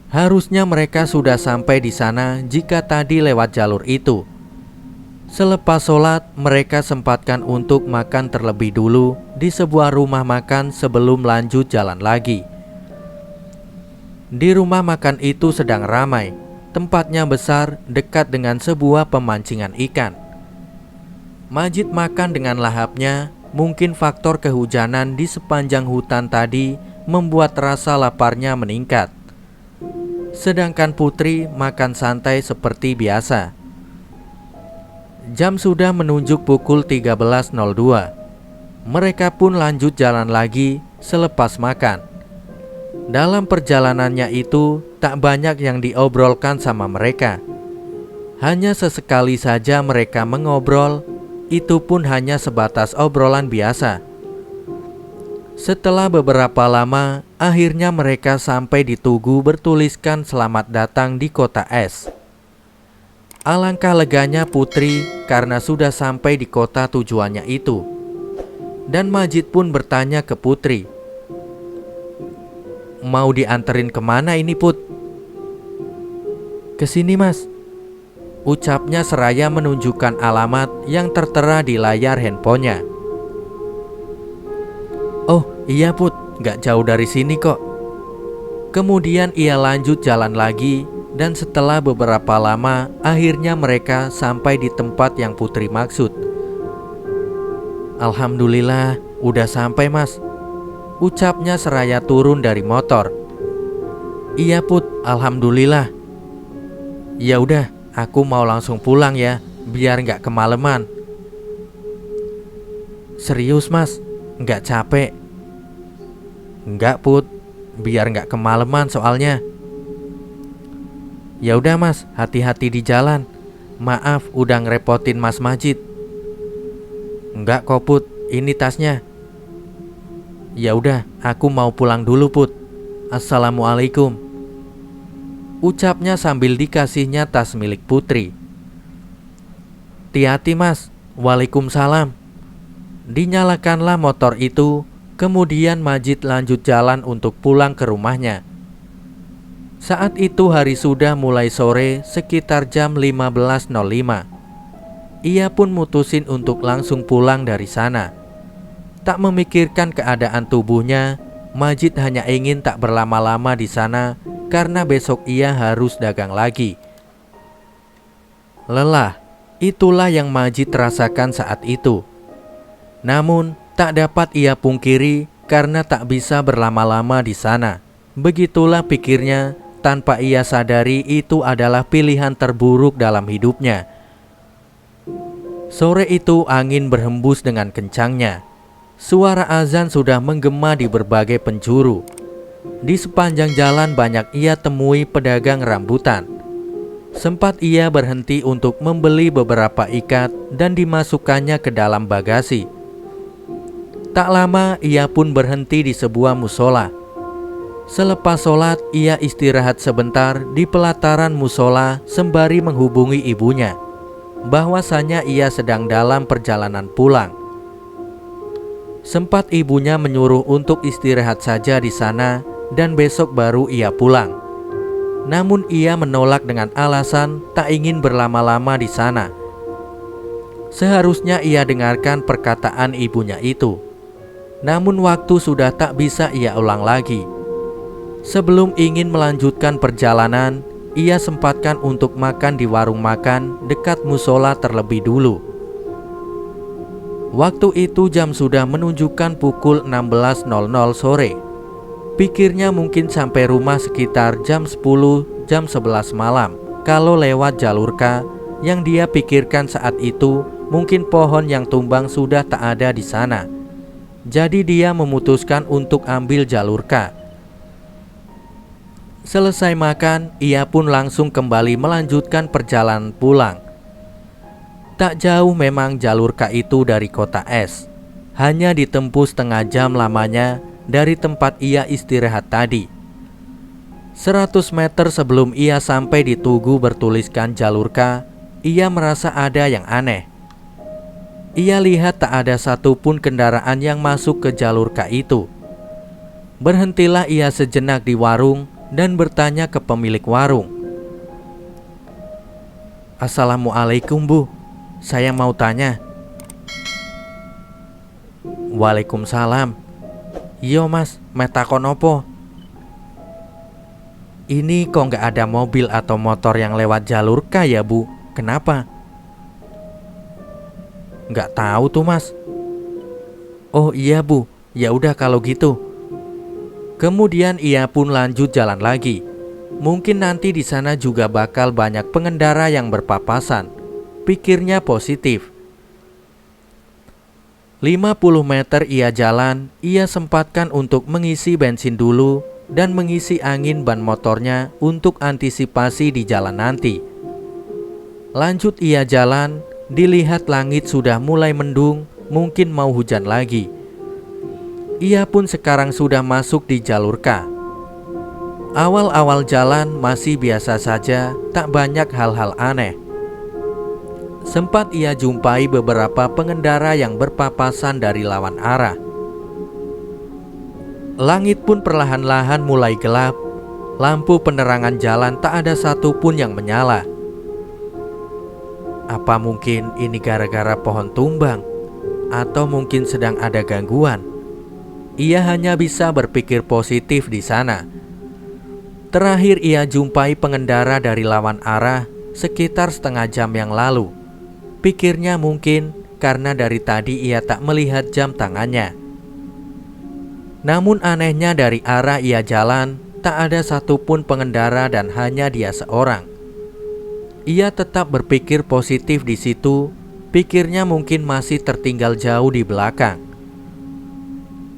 Harusnya mereka sudah sampai di sana jika tadi lewat jalur itu. Selepas sholat, mereka sempatkan untuk makan terlebih dulu di sebuah rumah makan sebelum lanjut jalan lagi. Di rumah makan itu sedang ramai. Tempatnya besar, dekat dengan sebuah pemancingan ikan. Majid makan dengan lahapnya. Mungkin faktor kehujanan di sepanjang hutan tadi membuat rasa laparnya meningkat. Sedangkan Putri makan santai seperti biasa. Jam sudah menunjuk pukul 13.02. Mereka pun lanjut jalan lagi selepas makan. Dalam perjalanannya itu tak banyak yang diobrolkan sama mereka. Hanya sesekali saja mereka mengobrol. Itu pun hanya sebatas obrolan biasa. Setelah beberapa lama, akhirnya mereka sampai di tugu bertuliskan "Selamat datang di kota es". Alangkah leganya Putri karena sudah sampai di kota tujuannya itu. Dan Majid pun bertanya ke Putri, "Mau dianterin kemana ini Put?" "Kesini Mas," ucapnya seraya menunjukkan alamat yang tertera di layar handphonenya. "Oh iya Put, gak jauh dari sini kok." Kemudian ia lanjut jalan lagi. Dan setelah beberapa lama, akhirnya mereka sampai di tempat yang Putri maksud. "Alhamdulillah, udah sampai Mas," ucapnya seraya turun dari motor. Iya Put, alhamdulillah. Ya udah, aku mau langsung pulang ya, biar nggak kemalaman. Serius Mas, nggak capek? Nggak Put, biar nggak kemalaman soalnya. Ya udah Mas, hati-hati di jalan. Maaf udah ngerepotin Mas Majid. Enggak kok Put, ini tasnya. Ya udah, aku mau pulang dulu Put. Assalamualaikum. Ucapnya sambil dikasihnya tas milik Putri. Hati-hati Mas. Waalaikumsalam. Dinyalakanlah motor itu. Kemudian Majid lanjut jalan untuk pulang ke rumahnya. Saat itu hari sudah mulai sore, sekitar jam 15.05. Ia pun mutusin untuk langsung pulang dari sana. Tak memikirkan keadaan tubuhnya, Majid hanya ingin tak berlama-lama di sana karena besok ia harus dagang lagi. Lelah, itulah yang Majid rasakan saat itu. Namun, tak dapat ia pungkiri karena tak bisa berlama-lama di sana. Begitulah pikirnya, tanpa ia sadari itu adalah pilihan terburuk dalam hidupnya. Sore itu angin berhembus dengan kencangnya. Suara azan sudah menggema di berbagai penjuru. Di sepanjang jalan banyak ia temui pedagang rambutan. Sempat ia berhenti untuk membeli beberapa ikat dan dimasukkannya ke dalam bagasi. Tak lama ia pun berhenti di sebuah musola. Selepas sholat, ia istirahat sebentar di pelataran musola sembari menghubungi ibunya, bahwasanya ia sedang dalam perjalanan pulang. Sempat ibunya menyuruh untuk istirahat saja di sana dan besok baru ia pulang. Namun ia menolak dengan alasan tak ingin berlama-lama di sana. Seharusnya ia dengarkan perkataan ibunya itu. Namun waktu sudah tak bisa ia ulang lagi. Sebelum ingin melanjutkan perjalanan, ia sempatkan untuk makan di warung makan dekat musola terlebih dulu. Waktu itu jam sudah menunjukkan pukul 16.00 sore. Pikirnya mungkin sampai rumah sekitar jam 10, jam 11 malam. Kalau lewat jalur K, yang dia pikirkan saat itu mungkin pohon yang tumbang sudah tak ada di sana. Jadi dia memutuskan untuk ambil jalur K. Selesai makan, ia pun langsung kembali melanjutkan perjalanan pulang. Tak jauh memang jalur K itu dari kota S. Hanya ditempuh setengah jam lamanya dari tempat ia istirahat tadi. 100 meter sebelum ia sampai di tugu bertuliskan jalur K, ia merasa ada yang aneh. Ia lihat tak ada satupun kendaraan yang masuk ke jalur K itu. Berhentilah ia sejenak di warung dan bertanya ke pemilik warung. Assalamualaikum Bu, saya mau tanya. Waalaikumsalam. Yo Mas, metakon opo? Ini kok nggak ada mobil atau motor yang lewat jalur K ya Bu? Kenapa? Nggak tahu tuh Mas. Oh iya Bu, ya udah kalau gitu. Kemudian ia pun lanjut jalan lagi. Mungkin nanti di sana juga bakal banyak pengendara yang berpapasan. Pikirnya positif. 50 meter ia jalan, ia sempatkan untuk mengisi bensin dulu dan mengisi angin ban motornya untuk antisipasi di jalan nanti. Lanjut ia jalan, dilihat langit sudah mulai mendung, mungkin mau hujan lagi. Ia pun sekarang sudah masuk di jalur K. Awal-awal jalan masih biasa saja, tak banyak hal-hal aneh. Sempat ia jumpai beberapa pengendara yang berpapasan dari lawan arah. Langit pun perlahan-lahan mulai gelap. Lampu penerangan jalan tak ada satupun yang menyala. Apa mungkin ini gara-gara pohon tumbang? Atau mungkin sedang ada gangguan? Ia hanya bisa berpikir positif di sana. Terakhir ia jumpai pengendara dari lawan arah sekitar setengah jam yang lalu. Pikirnya mungkin karena dari tadi ia tak melihat jam tangannya. Namun anehnya dari arah ia jalan, tak ada satupun pengendara dan hanya dia seorang. Ia tetap berpikir positif di situ, pikirnya mungkin masih tertinggal jauh di belakang.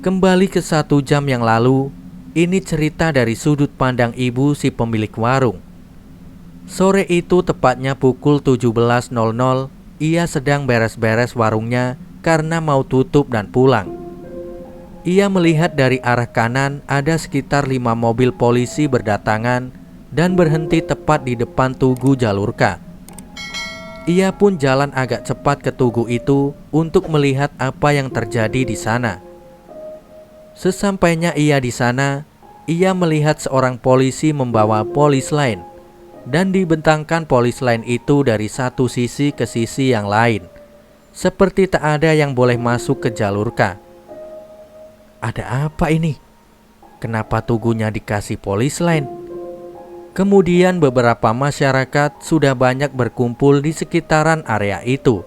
Kembali ke 1 jam yang lalu, ini cerita dari sudut pandang ibu si pemilik warung. Sore itu tepatnya pukul 17.00, ia sedang beres-beres warungnya karena mau tutup dan pulang. Ia melihat dari arah kanan ada sekitar 5 mobil polisi berdatangan dan berhenti tepat di depan tugu jalur K. Ia pun jalan agak cepat ke tugu itu untuk melihat apa yang terjadi di sana. Sesampainya ia di sana, ia melihat seorang polisi membawa polis lain dan dibentangkan polis lain itu dari satu sisi ke sisi yang lain, seperti tak ada yang boleh masuk ke jalur K. Ada apa ini? Kenapa tugunya dikasih polis lain? Kemudian beberapa masyarakat sudah banyak berkumpul di sekitaran area itu.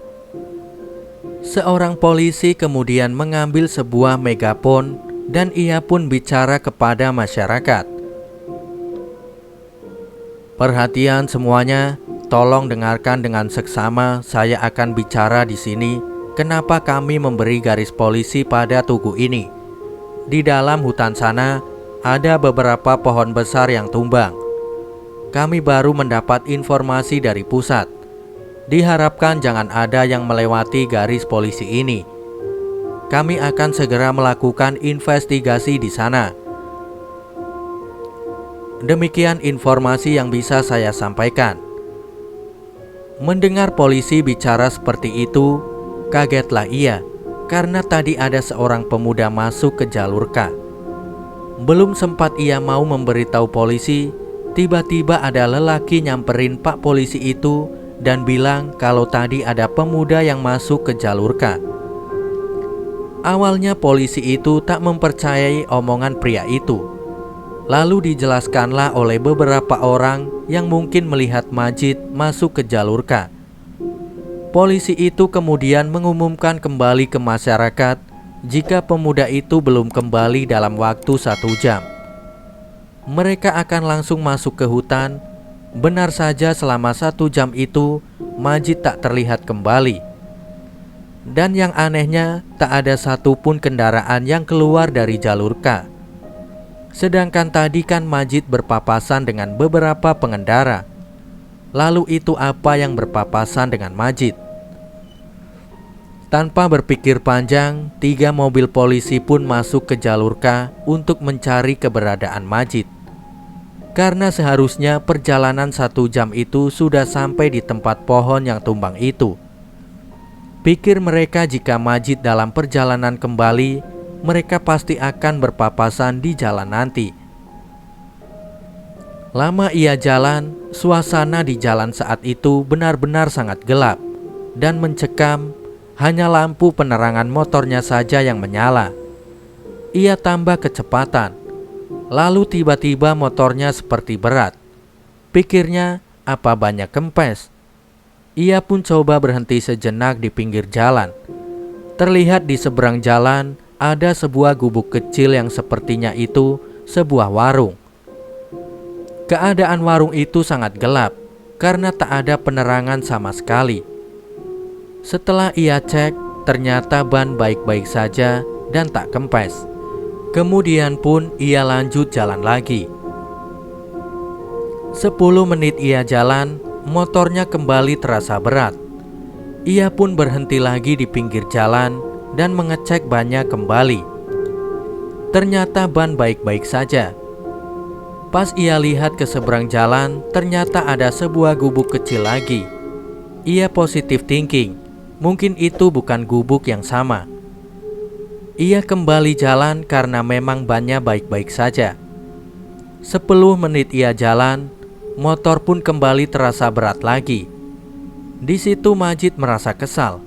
Seorang polisi kemudian mengambil sebuah megafon dan ia pun bicara kepada masyarakat. Perhatian semuanya, tolong dengarkan dengan seksama. Saya akan bicara di sini. Kenapa kami memberi garis polisi pada tugu ini? Di dalam hutan sana ada beberapa pohon besar yang tumbang. Kami baru mendapat informasi dari pusat. Diharapkan jangan ada yang melewati garis polisi ini. Kami akan segera melakukan investigasi di sana. Demikian informasi yang bisa saya sampaikan. Mendengar polisi bicara seperti itu, kagetlah ia karena tadi ada seorang pemuda masuk ke jalur K. Belum sempat ia mau memberitahu polisi, tiba-tiba ada lelaki nyamperin Pak polisi itu dan bilang kalau tadi ada pemuda yang masuk ke jalur K. Awalnya polisi itu tak mempercayai omongan pria itu. Lalu dijelaskanlah oleh beberapa orang yang mungkin melihat Majid masuk ke jalur K. Polisi itu kemudian mengumumkan kembali ke masyarakat jika pemuda itu belum kembali dalam waktu 1 jam. Mereka akan langsung masuk ke hutan. Benar saja selama 1 jam itu Majid tak terlihat kembali. Dan yang anehnya tak ada satupun kendaraan yang keluar dari jalur K. Sedangkan tadi kan Majid berpapasan dengan beberapa pengendara. Lalu itu apa yang berpapasan dengan Majid? Tanpa berpikir panjang, 3 mobil polisi pun masuk ke jalur K untuk mencari keberadaan Majid. Karena seharusnya perjalanan 1 jam itu sudah sampai di tempat pohon yang tumbang itu. Pikir mereka jika Majid dalam perjalanan kembali, mereka pasti akan berpapasan di jalan nanti. Lama ia jalan, suasana di jalan saat itu benar-benar sangat gelap dan mencekam. Hanya lampu penerangan motornya saja yang menyala. Ia tambah kecepatan. Lalu tiba-tiba motornya seperti berat. Pikirnya, apa banyak kempes? Ia pun coba berhenti sejenak di pinggir jalan. Terlihat di seberang jalan ada sebuah gubuk kecil yang sepertinya itu sebuah warung. Keadaan warung itu sangat gelap karena tak ada penerangan sama sekali. Setelah ia cek, ternyata ban baik-baik saja dan tak kempes. Kemudian pun ia lanjut jalan lagi. 10 menit ia jalan, motornya kembali terasa berat. Ia pun berhenti lagi di pinggir jalan dan mengecek bannya kembali. Ternyata ban baik-baik saja. Pas ia lihat ke seberang jalan, ternyata ada sebuah gubuk kecil lagi. Ia positive thinking, mungkin itu bukan gubuk yang sama. Ia kembali jalan karena memang bannya baik-baik saja. 10 menit ia jalan, motor pun kembali terasa berat lagi. Di situ Majid merasa kesal.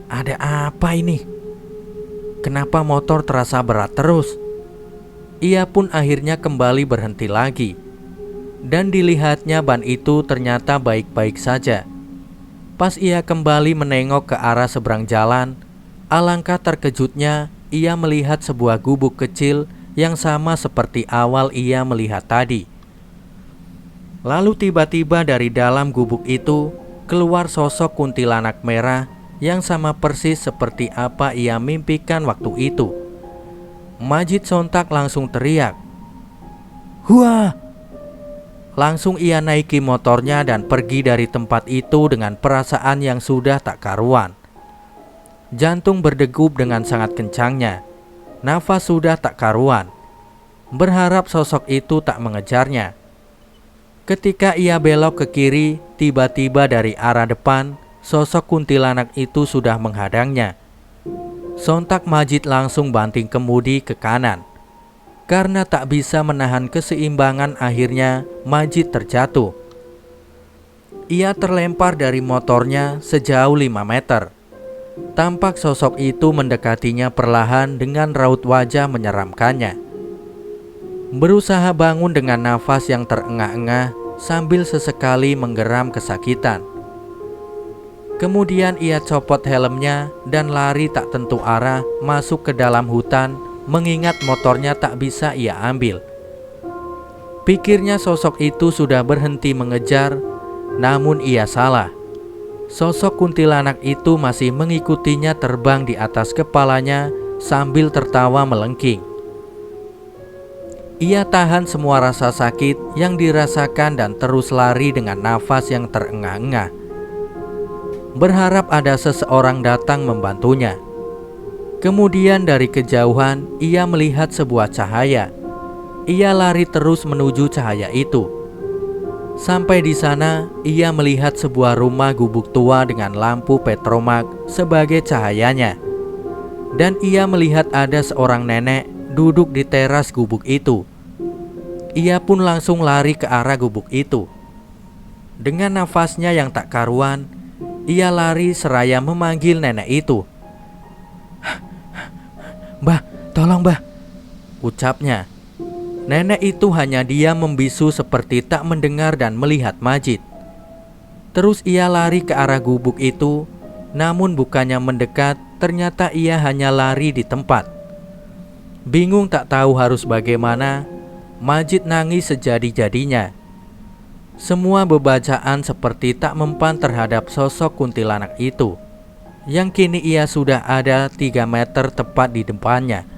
Ada apa ini? Kenapa motor terasa berat terus? Ia pun akhirnya kembali berhenti lagi. Dan dilihatnya ban itu ternyata baik-baik saja. Pas ia kembali menengok ke arah seberang jalan, alangkah terkejutnya ia melihat sebuah gubuk kecil yang sama seperti awal ia melihat tadi. Lalu tiba-tiba dari dalam gubuk itu keluar sosok kuntilanak merah yang sama persis seperti apa ia mimpikan waktu itu. Majid sontak langsung teriak, "Huah!" Langsung ia naiki motornya dan pergi dari tempat itu dengan perasaan yang sudah tak karuan. Jantung berdegup dengan sangat kencangnya. Nafas sudah tak karuan. Berharap sosok itu tak mengejarnya. Ketika ia belok ke kiri, tiba-tiba dari arah depan, sosok kuntilanak itu sudah menghadangnya. Sontak Majid langsung banting kemudi ke kanan. Karena tak bisa menahan keseimbangan, akhirnya Majid terjatuh. Ia terlempar dari motornya sejauh 5 meter. Tampak sosok itu mendekatinya perlahan dengan raut wajah menyeramkannya. Berusaha bangun dengan nafas yang terengah-engah sambil sesekali menggeram kesakitan. Kemudian ia copot helmnya dan lari tak tentu arah masuk ke dalam hutan, mengingat motornya tak bisa ia ambil. Pikirnya sosok itu sudah berhenti mengejar, namun ia salah. Sosok kuntilanak itu masih mengikutinya terbang di atas kepalanya sambil tertawa melengking. Ia tahan semua rasa sakit yang dirasakan dan terus lari dengan nafas yang terengah-engah. Berharap ada seseorang datang membantunya. Kemudian dari kejauhan ia melihat sebuah cahaya. Ia lari terus menuju cahaya itu. Sampai di sana ia melihat sebuah rumah gubuk tua dengan lampu petromak sebagai cahayanya. Dan ia melihat ada seorang nenek duduk di teras gubuk itu. Ia pun langsung lari ke arah gubuk itu. Dengan nafasnya yang tak karuan, ia lari seraya memanggil nenek itu. "Mbah, tolong mbah," ucapnya. Nenek itu hanya diam membisu seperti tak mendengar dan melihat Majid. Terus ia lari ke arah gubuk itu, namun bukannya mendekat, ternyata ia hanya lari di tempat. Bingung tak tahu harus bagaimana, Majid nangis sejadi-jadinya. Semua bebacaan seperti tak mempan terhadap sosok kuntilanak itu, yang kini ia sudah ada 3 meter tepat di depannya.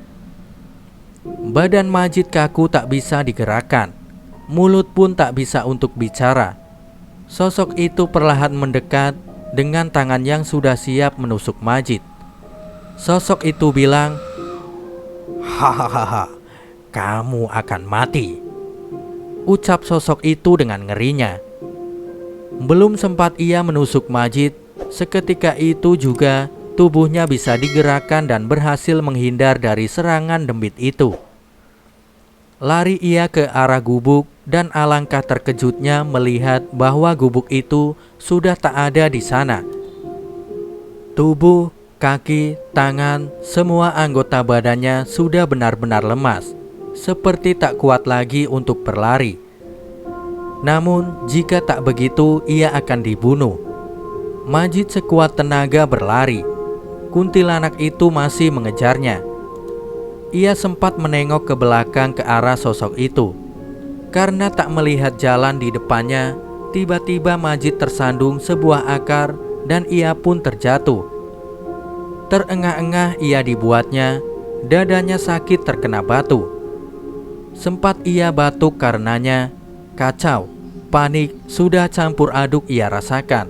Badan Majid kaku tak bisa digerakkan. Mulut pun tak bisa untuk bicara. Sosok itu perlahan mendekat dengan tangan yang sudah siap menusuk Majid. Sosok itu bilang, "Hahaha, kamu akan mati," ucap sosok itu dengan ngerinya. Belum sempat ia menusuk Majid, seketika itu juga tubuhnya bisa digerakkan dan berhasil menghindar dari serangan dembit itu. Lari ia ke arah gubuk dan alangkah terkejutnya melihat bahwa gubuk itu sudah tak ada di sana. Tubuh, kaki, tangan, semua anggota badannya sudah benar-benar lemas, seperti tak kuat lagi untuk berlari. Namun jika tak begitu ia akan dibunuh. Majid sekuat tenaga berlari. Kuntilanak itu masih mengejarnya. Ia sempat menengok ke belakang ke arah sosok itu. Karena tak melihat jalan di depannya, tiba-tiba Majid tersandung sebuah akar dan ia pun terjatuh. Terengah-engah ia dibuatnya, dadanya sakit terkena batu. Sempat ia batuk karenanya, kacau, panik, sudah campur aduk ia rasakan.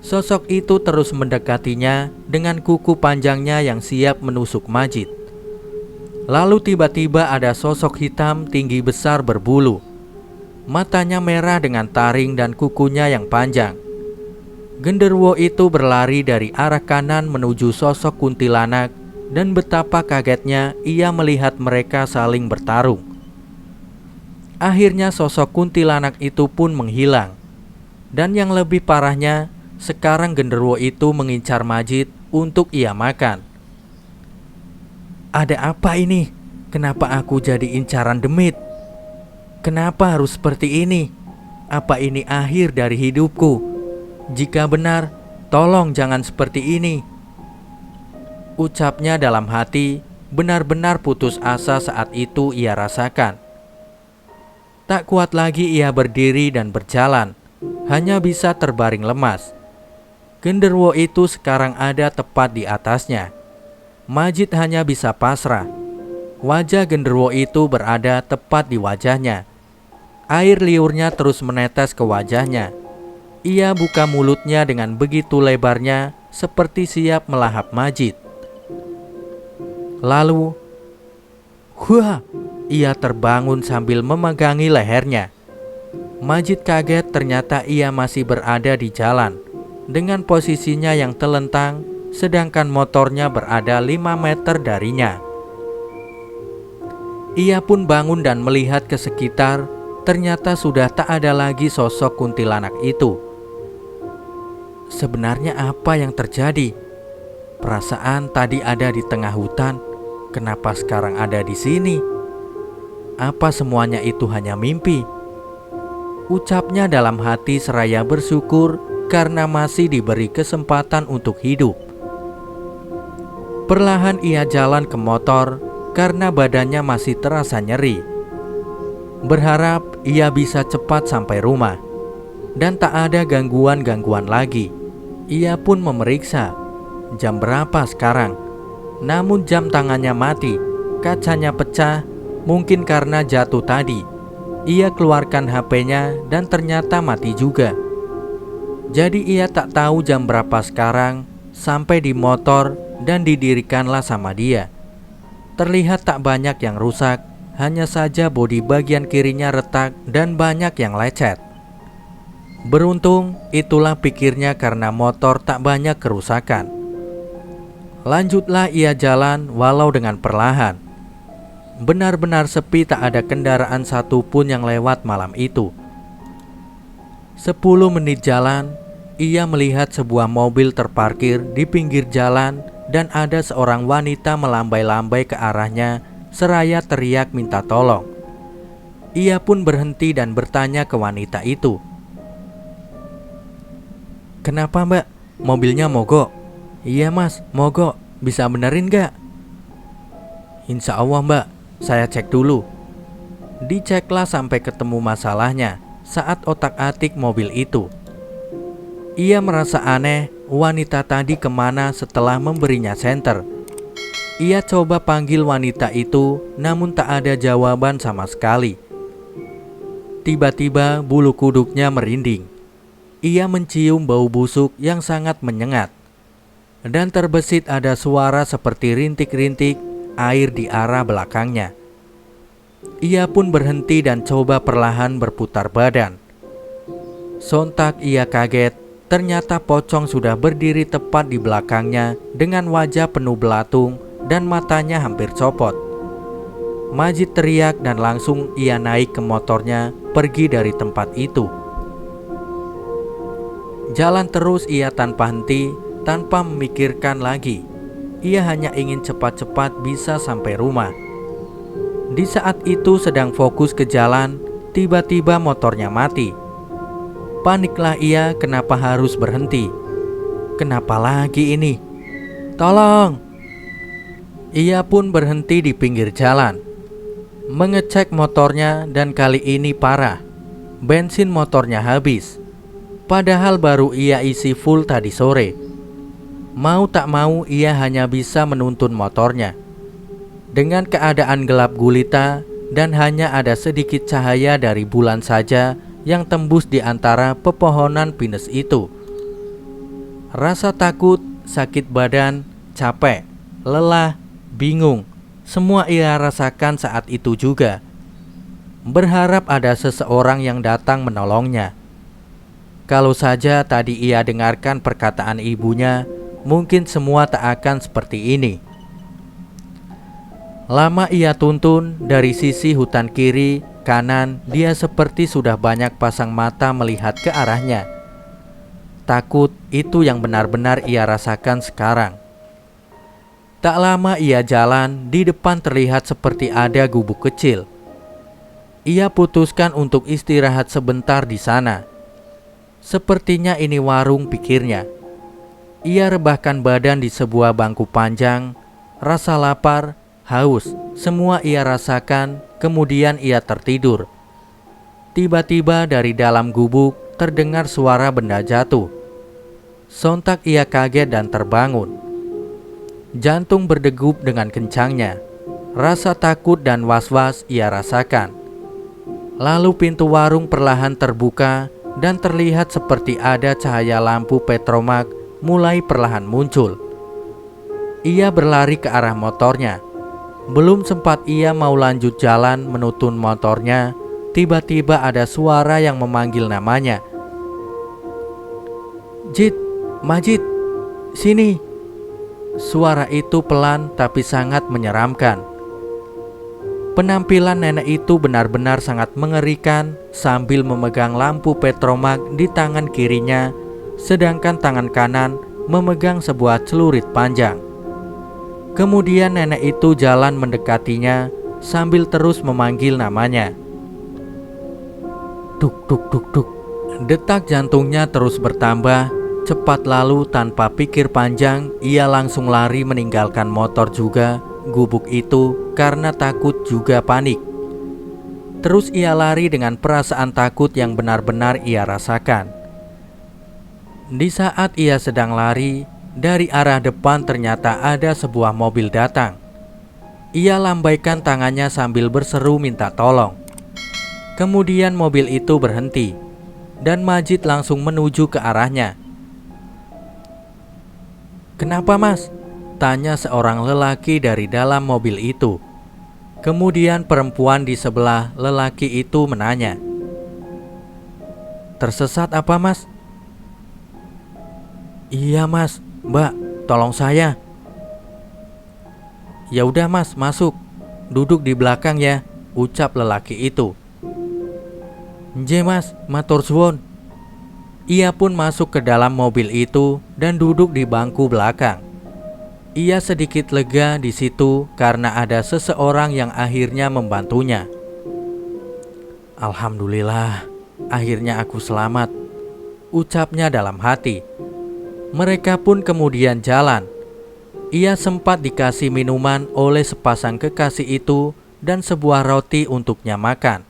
Sosok itu terus mendekatinya dengan kuku panjangnya yang siap menusuk Majid. Lalu tiba-tiba ada sosok hitam tinggi besar berbulu. Matanya merah dengan taring dan kukunya yang panjang. Genderuwo itu berlari dari arah kanan menuju sosok kuntilanak dan betapa kagetnya ia melihat mereka saling bertarung. Akhirnya sosok kuntilanak itu pun menghilang. Dan yang lebih parahnya, sekarang genderuwo itu mengincar Majid untuk ia makan. "Ada apa ini? Kenapa aku jadi incaran demit? Kenapa harus seperti ini? Apa ini akhir dari hidupku? Jika benar, tolong jangan seperti ini." Ucapnya dalam hati, benar-benar putus asa saat itu ia rasakan. Tak kuat lagi ia berdiri dan berjalan, hanya bisa terbaring lemas. Genderuwo itu sekarang ada tepat di atasnya. Majid hanya bisa pasrah. Wajah genderuwo itu berada tepat di wajahnya. Air liurnya terus menetes ke wajahnya. Ia buka mulutnya dengan begitu lebarnya, seperti siap melahap Majid. Lalu, wah, ia terbangun sambil memegangi lehernya. Majid kaget, ternyata ia masih berada di jalan, dengan posisinya yang telentang, sedangkan motornya berada 5 meter darinya. Ia pun bangun dan melihat ke sekitar, ternyata sudah tak ada lagi sosok kuntilanak itu. Sebenarnya apa yang terjadi? Perasaan tadi ada di tengah hutan, kenapa sekarang ada di sini? Apa semuanya itu hanya mimpi? Ucapnya dalam hati seraya bersyukur karena masih diberi kesempatan untuk hidup. Perlahan ia jalan ke motor karena badannya masih terasa nyeri. Berharap ia bisa cepat sampai rumah dan tak ada gangguan-gangguan lagi. Ia pun memeriksa jam berapa sekarang. Namun jam tangannya mati, kacanya pecah, mungkin karena jatuh tadi. Ia keluarkan HP-nya dan ternyata mati juga. Jadi ia tak tahu jam berapa sekarang. Sampai di motor dan didirikanlah sama dia. Terlihat tak banyak yang rusak, hanya saja bodi bagian kirinya retak dan banyak yang lecet. Beruntung, itulah pikirnya karena motor tak banyak kerusakan. Lanjutlah ia jalan walau dengan perlahan. Benar-benar sepi, tak ada kendaraan satupun yang lewat malam itu. 10 menit jalan, ia melihat sebuah mobil terparkir di pinggir jalan dan ada seorang wanita melambai-lambai ke arahnya seraya teriak minta tolong. Ia pun berhenti dan bertanya ke wanita itu, "Kenapa mbak? Mobilnya mogok?" "Iya mas, mogok. Bisa benerin gak?" "Insya Allah mbak, saya cek dulu." Diceklah sampai ketemu masalahnya saat otak-atik mobil itu. Ia merasa aneh, wanita tadi kemana setelah memberinya senter. Ia coba panggil wanita itu, namun tak ada jawaban sama sekali. Tiba-tiba bulu kuduknya merinding. Ia mencium bau busuk yang sangat menyengat. Dan terbesit ada suara seperti rintik-rintik air di arah belakangnya. Ia pun berhenti dan coba perlahan berputar badan. Sontak ia kaget, ternyata pocong sudah berdiri tepat di belakangnya dengan wajah penuh belatung dan matanya hampir copot. Majid teriak dan langsung ia naik ke motornya pergi dari tempat itu. Jalan terus ia tanpa henti, tanpa memikirkan lagi. Ia hanya ingin cepat-cepat bisa sampai rumah. Di saat itu sedang fokus ke jalan, tiba-tiba motornya mati. Paniklah ia, kenapa harus berhenti? Kenapa lagi ini? Tolong! Ia pun berhenti di pinggir jalan, mengecek motornya dan kali ini parah. Bensin motornya habis. Padahal baru ia isi full tadi sore. Mau tak mau ia hanya bisa menuntun motornya. Dengan keadaan gelap gulita dan hanya ada sedikit cahaya dari bulan saja yang tembus di antara pepohonan pinus itu. Rasa takut, sakit badan, capek, lelah, bingung, semua ia rasakan saat itu juga. Berharap ada seseorang yang datang menolongnya. Kalau saja tadi ia dengarkan perkataan ibunya, mungkin semua tak akan seperti ini. Lama ia tuntun dari sisi hutan kiri, kanan, dia seperti sudah banyak pasang mata melihat ke arahnya. Takut itu yang benar-benar ia rasakan sekarang. Tak lama ia jalan, di depan terlihat seperti ada gubuk kecil. Ia putuskan untuk istirahat sebentar di sana. Sepertinya ini warung, pikirnya. Ia rebahkan badan di sebuah bangku panjang. Rasa lapar, haus, semua ia rasakan. Kemudian ia tertidur. Tiba-tiba dari dalam gubuk terdengar suara benda jatuh. Sontak ia kaget dan terbangun. Jantung berdegup dengan kencangnya. Rasa takut dan was-was ia rasakan. Lalu pintu warung perlahan terbuka dan terlihat seperti ada cahaya lampu petromak mulai perlahan muncul. Ia berlari ke arah motornya. Belum sempat ia mau lanjut jalan menuntun motornya, tiba-tiba ada suara yang memanggil namanya. "Jit, Majid, sini." Suara itu pelan tapi sangat menyeramkan. Penampilan nenek itu benar-benar sangat mengerikan sambil memegang lampu petromak di tangan kirinya, sedangkan tangan kanan memegang sebuah celurit panjang. Kemudian nenek itu jalan mendekatinya sambil terus memanggil namanya. Duk duk duk duk. Detak jantungnya terus bertambah. Cepat lalu tanpa pikir panjang ia langsung lari meninggalkan motor juga gubuk itu karena takut juga panik. Terus ia lari dengan perasaan takut yang benar-benar ia rasakan. Di saat ia sedang lari, dari arah depan ternyata ada sebuah mobil datang. Ia lambaikan tangannya sambil berseru minta tolong. Kemudian mobil itu berhenti dan Majid langsung menuju ke arahnya. "Kenapa, Mas?" tanya seorang lelaki dari dalam mobil itu. Kemudian perempuan di sebelah lelaki itu menanya, "Tersesat apa, Mas?" "Iya, Mas. Mbak, tolong saya." "Ya udah, Mas, masuk. Duduk di belakang ya," ucap lelaki itu. "Nje, Mas, matur suwun." Ia pun masuk ke dalam mobil itu dan duduk di bangku belakang. Ia sedikit lega di situ karena ada seseorang yang akhirnya membantunya. "Alhamdulillah, akhirnya aku selamat," ucapnya dalam hati. Mereka pun kemudian jalan. Ia sempat dikasih minuman oleh sepasang kekasih itu dan sebuah roti untuknya makan.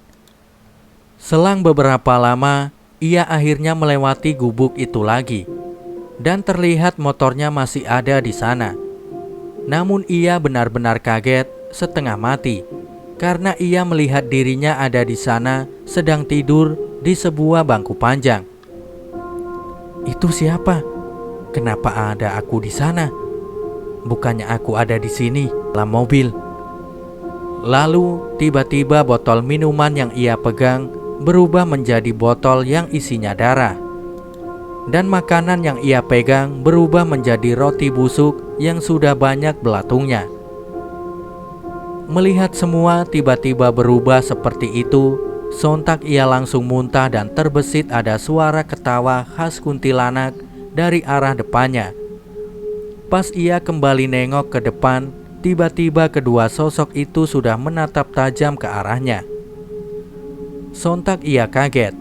Selang beberapa lama, ia akhirnya melewati gubuk itu lagi dan terlihat motornya masih ada di sana. Namun ia benar-benar kaget setengah mati karena ia melihat dirinya ada di sana sedang tidur di sebuah bangku panjang. "Itu siapa? Kenapa ada aku di sana? Bukannya aku ada di sini, dalam mobil." Lalu tiba-tiba botol minuman yang ia pegang berubah menjadi botol yang isinya darah. Dan makanan yang ia pegang berubah menjadi roti busuk yang sudah banyak belatungnya. Melihat semua tiba-tiba berubah seperti itu, sontak ia langsung muntah dan terbesit ada suara ketawa khas kuntilanak dari arah depannya. Pas ia kembali nengok ke depan, tiba-tiba kedua sosok itu sudah menatap tajam ke arahnya. Sontak ia kaget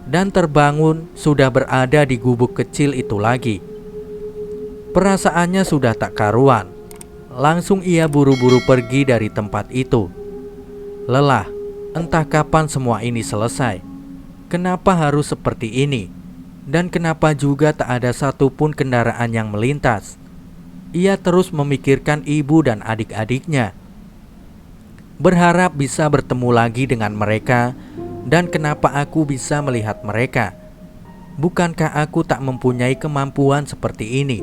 dan terbangun sudah berada di gubuk kecil itu lagi. Perasaannya sudah tak karuan. Langsung ia buru-buru pergi dari tempat itu. Lelah, entah kapan semua ini selesai. Kenapa harus seperti ini? Dan kenapa juga tak ada satupun kendaraan yang melintas? Ia terus memikirkan ibu dan adik-adiknya. Berharap bisa bertemu lagi dengan mereka. Dan kenapa aku bisa melihat mereka? Bukankah aku tak mempunyai kemampuan seperti ini?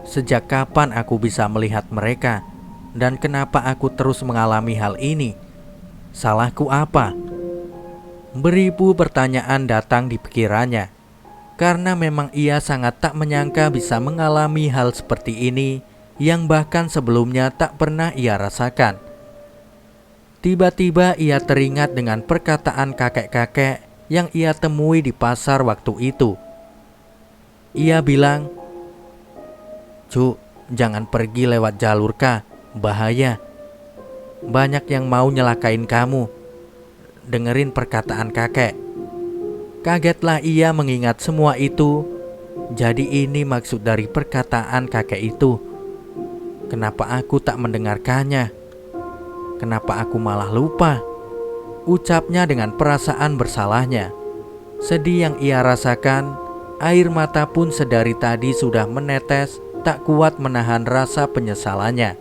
Sejak kapan aku bisa melihat mereka? Dan kenapa aku terus mengalami hal ini? Salahku apa? Beribu pertanyaan datang di pikirannya. Karena memang ia sangat tak menyangka bisa mengalami hal seperti ini, yang bahkan sebelumnya tak pernah ia rasakan. Tiba-tiba ia teringat dengan perkataan kakek-kakek yang ia temui di pasar waktu itu. Ia bilang, "Cuk, jangan pergi lewat jalur K, bahaya. Banyak yang mau nyelakain kamu. Dengerin perkataan kakek." Kagetlah ia mengingat semua itu. Jadi ini maksud dari perkataan kakek itu. Kenapa aku tak mendengarkannya? Kenapa aku malah lupa? Ucapnya dengan perasaan bersalahnya. Sedih yang ia rasakan, air mata pun sedari tadi sudah menetes, tak kuat menahan rasa penyesalannya.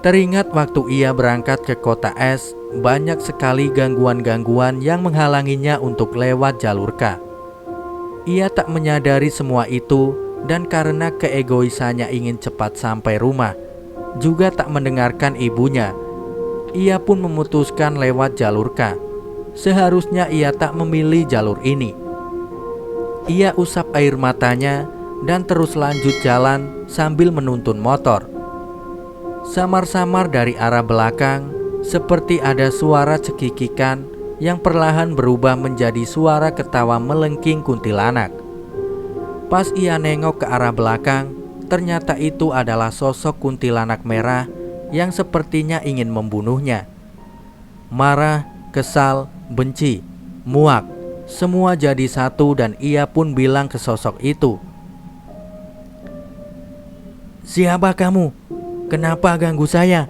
Teringat waktu ia berangkat ke kota es, banyak sekali gangguan-gangguan yang menghalanginya untuk lewat jalur K. Ia tak menyadari semua itu, dan karena keegoisannya ingin cepat sampai rumah, juga tak mendengarkan ibunya. Ia pun memutuskan lewat jalur K. Seharusnya ia tak memilih jalur ini. Ia usap air matanya dan terus lanjut jalan sambil menuntun motor. Samar-samar dari arah belakang, seperti ada suara cekikikan yang perlahan berubah menjadi suara ketawa melengking kuntilanak. Pas ia nengok ke arah belakang, ternyata itu adalah sosok kuntilanak merah yang sepertinya ingin membunuhnya. Marah, kesal, benci, muak, semua jadi satu dan ia pun bilang ke sosok itu, "Siapa kamu? Kenapa ganggu saya?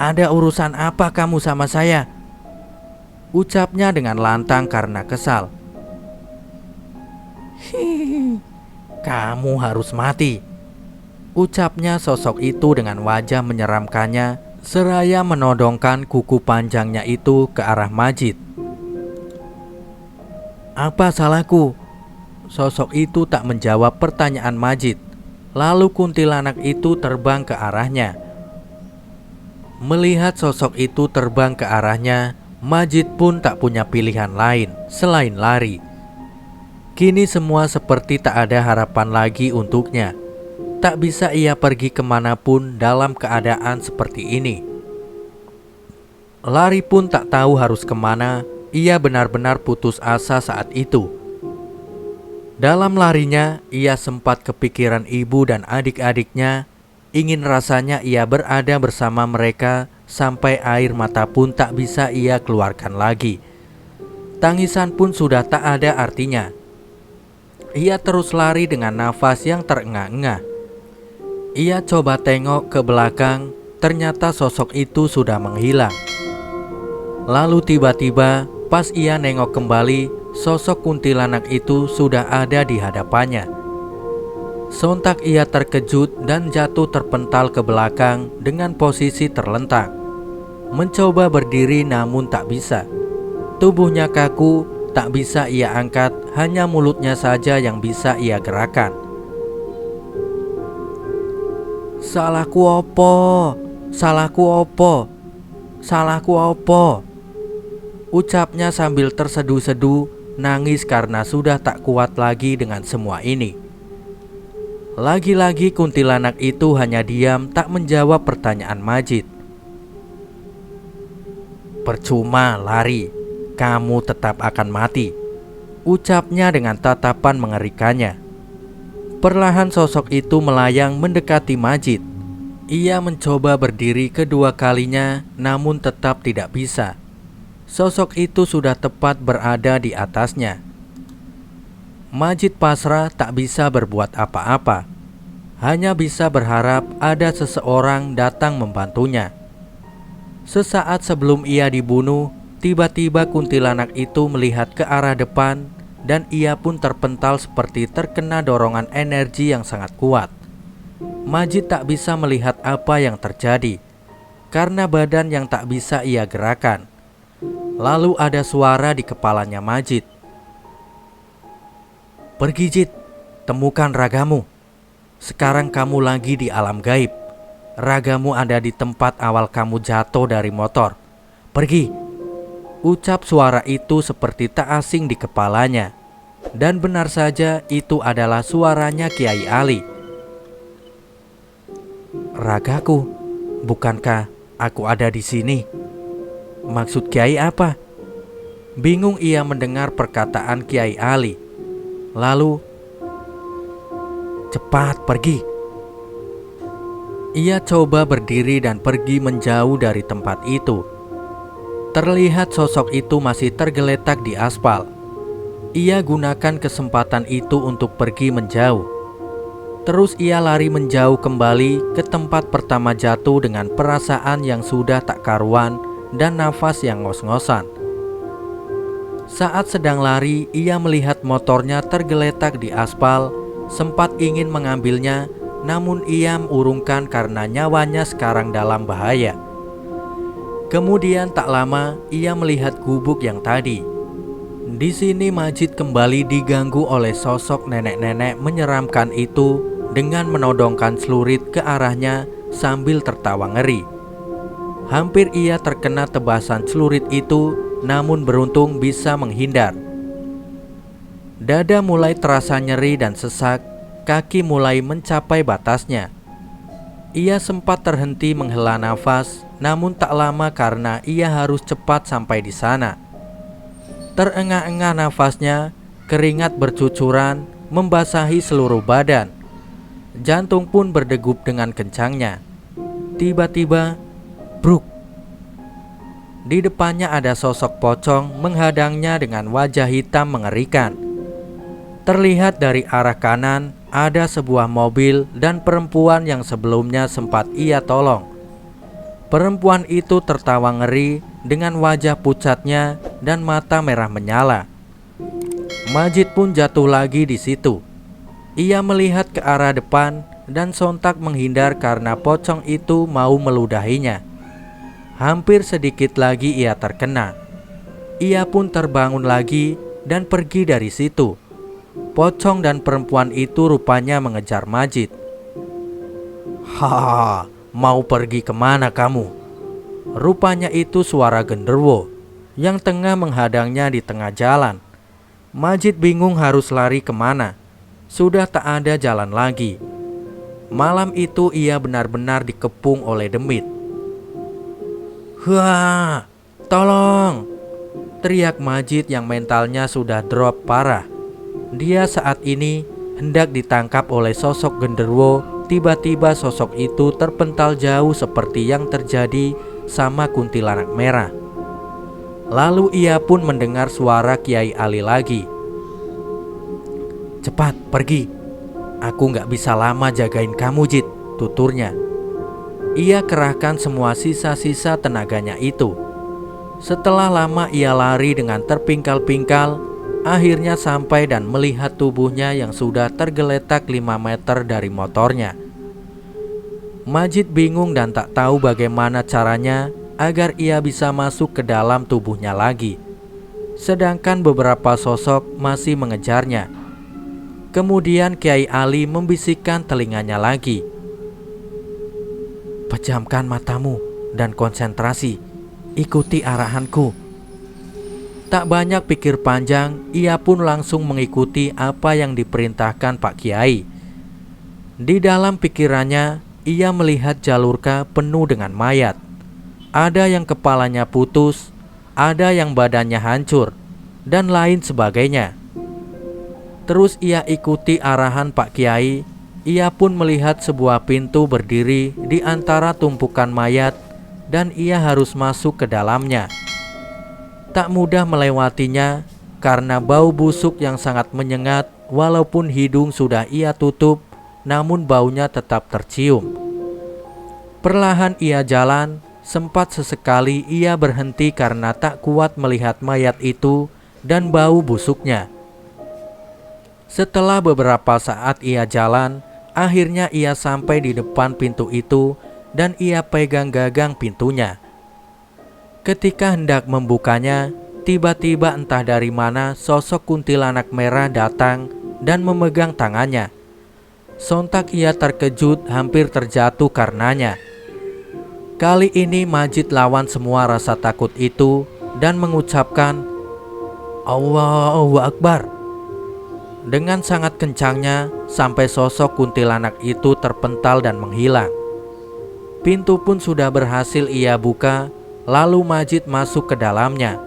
Ada urusan apa kamu sama saya?" Ucapnya dengan lantang karena kesal. "Hihihi, kamu harus mati," ucapnya sosok itu dengan wajah menyeramkannya, seraya menodongkan kuku panjangnya itu ke arah Majid. "Apa salahku?" Sosok itu tak menjawab pertanyaan Majid. Lalu kuntilanak itu terbang ke arahnya. Melihat sosok itu terbang ke arahnya, Majid pun tak punya pilihan lain selain lari. Kini semua seperti tak ada harapan lagi untuknya. Tak bisa ia pergi kemanapun dalam keadaan seperti ini. Lari pun tak tahu harus kemana. Ia benar-benar putus asa saat itu. Dalam larinya, ia sempat kepikiran ibu dan adik-adiknya. Ingin rasanya ia berada bersama mereka sampai air mata pun tak bisa ia keluarkan lagi. Tangisan pun sudah tak ada artinya. Ia terus lari dengan nafas yang terengah-engah. Ia coba tengok ke belakang, ternyata sosok itu sudah menghilang. Lalu tiba-tiba pas ia nengok kembali, sosok kuntilanak itu sudah ada di hadapannya. Sontak ia terkejut dan jatuh terpental ke belakang dengan posisi terlentang. Mencoba berdiri namun tak bisa. Tubuhnya kaku, tak bisa ia angkat, hanya mulutnya saja yang bisa ia gerakan. "Salahku opo? Salahku opo? Salahku opo?" ucapnya sambil tersedu-sedu, nangis karena sudah tak kuat lagi dengan semua ini. Lagi-lagi kuntilanak itu hanya diam, tak menjawab pertanyaan Majid. "Percuma lari, kamu tetap akan mati," ucapnya dengan tatapan mengerikannya. Perlahan sosok itu melayang mendekati Majid. Ia mencoba berdiri kedua kalinya, namun tetap tidak bisa. Sosok itu sudah tepat berada di atasnya. Majid pasrah, tak bisa berbuat apa-apa. Hanya bisa berharap ada seseorang datang membantunya. Sesaat sebelum ia dibunuh, tiba-tiba kuntilanak itu melihat ke arah depan dan ia pun terpental seperti terkena dorongan energi yang sangat kuat. Majid tak bisa melihat apa yang terjadi karena badan yang tak bisa ia gerakan. Lalu ada suara di kepalanya Majid. "Pergi Jid, temukan ragamu. Sekarang kamu lagi di alam gaib. Ragamu ada di tempat awal kamu jatuh dari motor. Pergi." Ucap suara itu seperti tak asing di kepalanya. Dan benar saja itu adalah suaranya Kiai Ali. "Ragaku, bukankah aku ada di sini? Maksud Kiai apa?" Bingung ia mendengar perkataan Kiai Ali. Lalu, "Cepat pergi." Ia coba berdiri dan pergi menjauh dari tempat itu. Terlihat sosok itu masih tergeletak di aspal. Ia gunakan kesempatan itu untuk pergi menjauh. Terus ia lari menjauh kembali ke tempat pertama jatuh dengan perasaan yang sudah tak karuan dan nafas yang ngos-ngosan. Saat sedang lari, ia melihat motornya tergeletak di aspal, sempat ingin mengambilnya, namun ia urungkan karena nyawanya sekarang dalam bahaya. Kemudian tak lama, ia melihat gubuk yang tadi. Di sini Majid kembali diganggu oleh sosok nenek-nenek menyeramkan itu dengan menodongkan celurit ke arahnya sambil tertawa ngeri. Hampir ia terkena tebasan celurit itu, namun beruntung bisa menghindar. Dada mulai terasa nyeri dan sesak, kaki mulai mencapai batasnya. Ia sempat terhenti menghela nafas, namun tak lama karena ia harus cepat sampai di sana. Terengah-engah nafasnya, keringat bercucuran, membasahi seluruh badan. Jantung pun berdegup dengan kencangnya. Tiba-tiba, bruk! Di depannya ada sosok pocong menghadangnya dengan wajah hitam mengerikan. Terlihat dari arah kanan ada sebuah mobil dan perempuan yang sebelumnya sempat ia tolong. Perempuan itu tertawa ngeri dengan wajah pucatnya dan mata merah menyala. Majid pun jatuh lagi di situ. Ia melihat ke arah depan dan sontak menghindar karena pocong itu mau meludahinya. Hampir sedikit lagi ia terkena. Ia pun terbangun lagi dan pergi dari situ. Pocong dan perempuan itu rupanya mengejar Majid. "Hahaha, mau pergi kemana kamu?" Rupanya itu suara genderuwo yang tengah menghadangnya di tengah jalan. Majid bingung harus lari kemana. Sudah tak ada jalan lagi. Malam itu ia benar-benar dikepung oleh demit. "Wah, tolong!" teriak Majid yang mentalnya sudah drop parah. Dia saat ini hendak ditangkap oleh sosok genderuwo. Tiba-tiba sosok itu terpental jauh seperti yang terjadi sama kuntilanak merah. Lalu ia pun mendengar suara Kiai Ali lagi. "Cepat pergi, aku gak bisa lama jagain kamu, Jid," tuturnya. Ia kerahkan semua sisa-sisa tenaganya itu. Setelah lama ia lari dengan terpingkal-pingkal, akhirnya sampai dan melihat tubuhnya yang sudah tergeletak 5 meter dari motornya. Majid bingung dan tak tahu bagaimana caranya agar ia bisa masuk ke dalam tubuhnya lagi. Sedangkan beberapa sosok masih mengejarnya. Kemudian Kiai Ali membisikkan telinganya lagi. "Pejamkan matamu dan konsentrasi. Ikuti arahanku." Tak banyak pikir panjang, ia pun langsung mengikuti apa yang diperintahkan Pak Kiai. Di dalam pikirannya, ia melihat jalurka penuh dengan mayat. Ada yang kepalanya putus, ada yang badannya hancur, dan lain sebagainya. Terus ia ikuti arahan Pak Kiai. Ia pun melihat sebuah pintu berdiri di antara tumpukan mayat dan ia harus masuk ke dalamnya. Tak mudah melewatinya karena bau busuk yang sangat menyengat. Walaupun hidung sudah ia tutup, namun baunya tetap tercium. Perlahan ia jalan. Sempat sesekali ia berhenti karena tak kuat melihat mayat itu dan bau busuknya. Setelah beberapa saat ia jalan, akhirnya ia sampai di depan pintu itu dan ia pegang gagang pintunya. Ketika hendak membukanya, tiba-tiba entah dari mana sosok kuntilanak merah datang dan memegang tangannya. Sontak ia terkejut, hampir terjatuh karenanya. Kali ini Majid lawan semua rasa takut itu dan mengucapkan "Allahu Akbar" dengan sangat kencangnya sampai sosok kuntilanak itu terpental dan menghilang. Pintu pun sudah berhasil ia buka. Lalu Majid masuk ke dalamnya.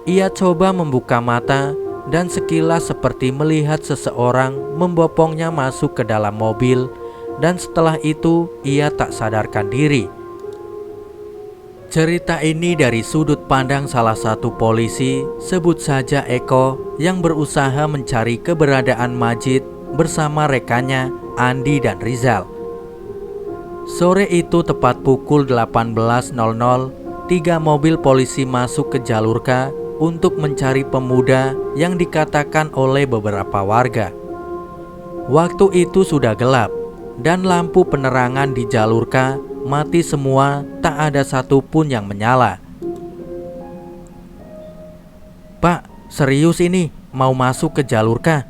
Ia coba membuka mata dan sekilas seperti melihat seseorang membopongnya masuk ke dalam mobil. Dan setelah itu ia tak sadarkan diri. Cerita ini dari sudut pandang salah satu polisi, sebut saja Eko, yang berusaha mencari keberadaan Majid bersama rekannya Andi dan Rizal. Sore itu tepat pukul 18.00, 3 mobil polisi masuk ke jalur K untuk mencari pemuda yang dikatakan oleh beberapa warga. Waktu itu sudah gelap dan lampu penerangan di jalur K mati semua, tak ada satupun yang menyala. "Pak, serius ini mau masuk ke jalur K?"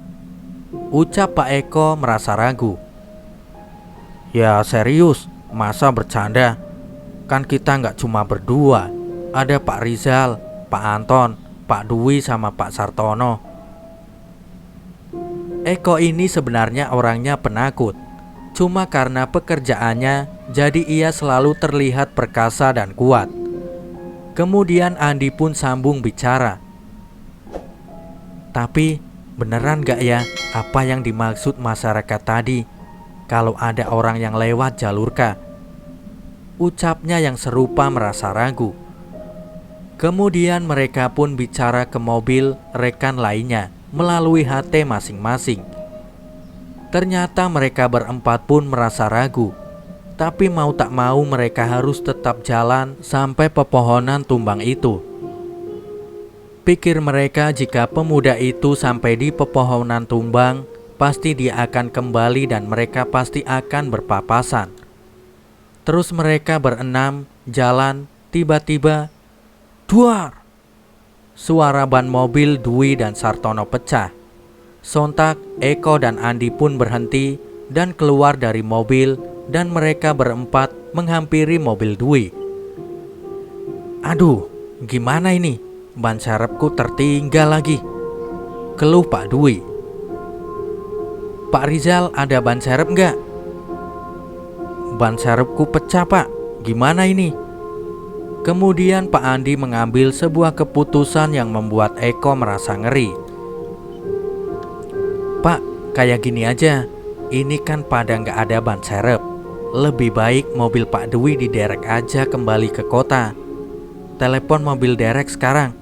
ucap Pak Eko merasa ragu. "Ya serius, masa bercanda? Kan kita nggak cuma berdua, ada Pak Rizal, Pak Anton, Pak Dwi sama Pak Sartono." Eko ini sebenarnya orangnya penakut. Cuma karena pekerjaannya, jadi ia selalu terlihat perkasa dan kuat. Kemudian Andi pun sambung bicara. "Tapi beneran gak ya apa yang dimaksud masyarakat tadi kalau ada orang yang lewat jalur K?" ucapnya yang serupa merasa ragu. Kemudian mereka pun bicara ke mobil rekan lainnya melalui HT masing-masing. Ternyata mereka berempat pun merasa ragu, tapi mau tak mau mereka harus tetap jalan sampai pepohonan tumbang itu. Pikir mereka jika pemuda itu sampai di pepohonan tumbang, pasti dia akan kembali dan mereka pasti akan berpapasan. Terus mereka berenam jalan, tiba-tiba duar! Suara ban mobil Dwi dan Sartono pecah. Sontak Eko dan Andi pun berhenti dan keluar dari mobil dan mereka berempat menghampiri mobil Dwi. "Aduh, gimana ini? Ban serepku tertinggal lagi," keluh Pak Dwi. "Pak Rizal, ada ban serep nggak?" "Ban serepku pecah Pak, gimana ini?" Kemudian Pak Andi mengambil sebuah keputusan yang membuat Eko merasa ngeri. "Pak, kayak gini aja, ini kan pada nggak ada ban serep. Lebih baik mobil Pak Dwi diderek aja kembali ke kota. Telepon mobil derek sekarang.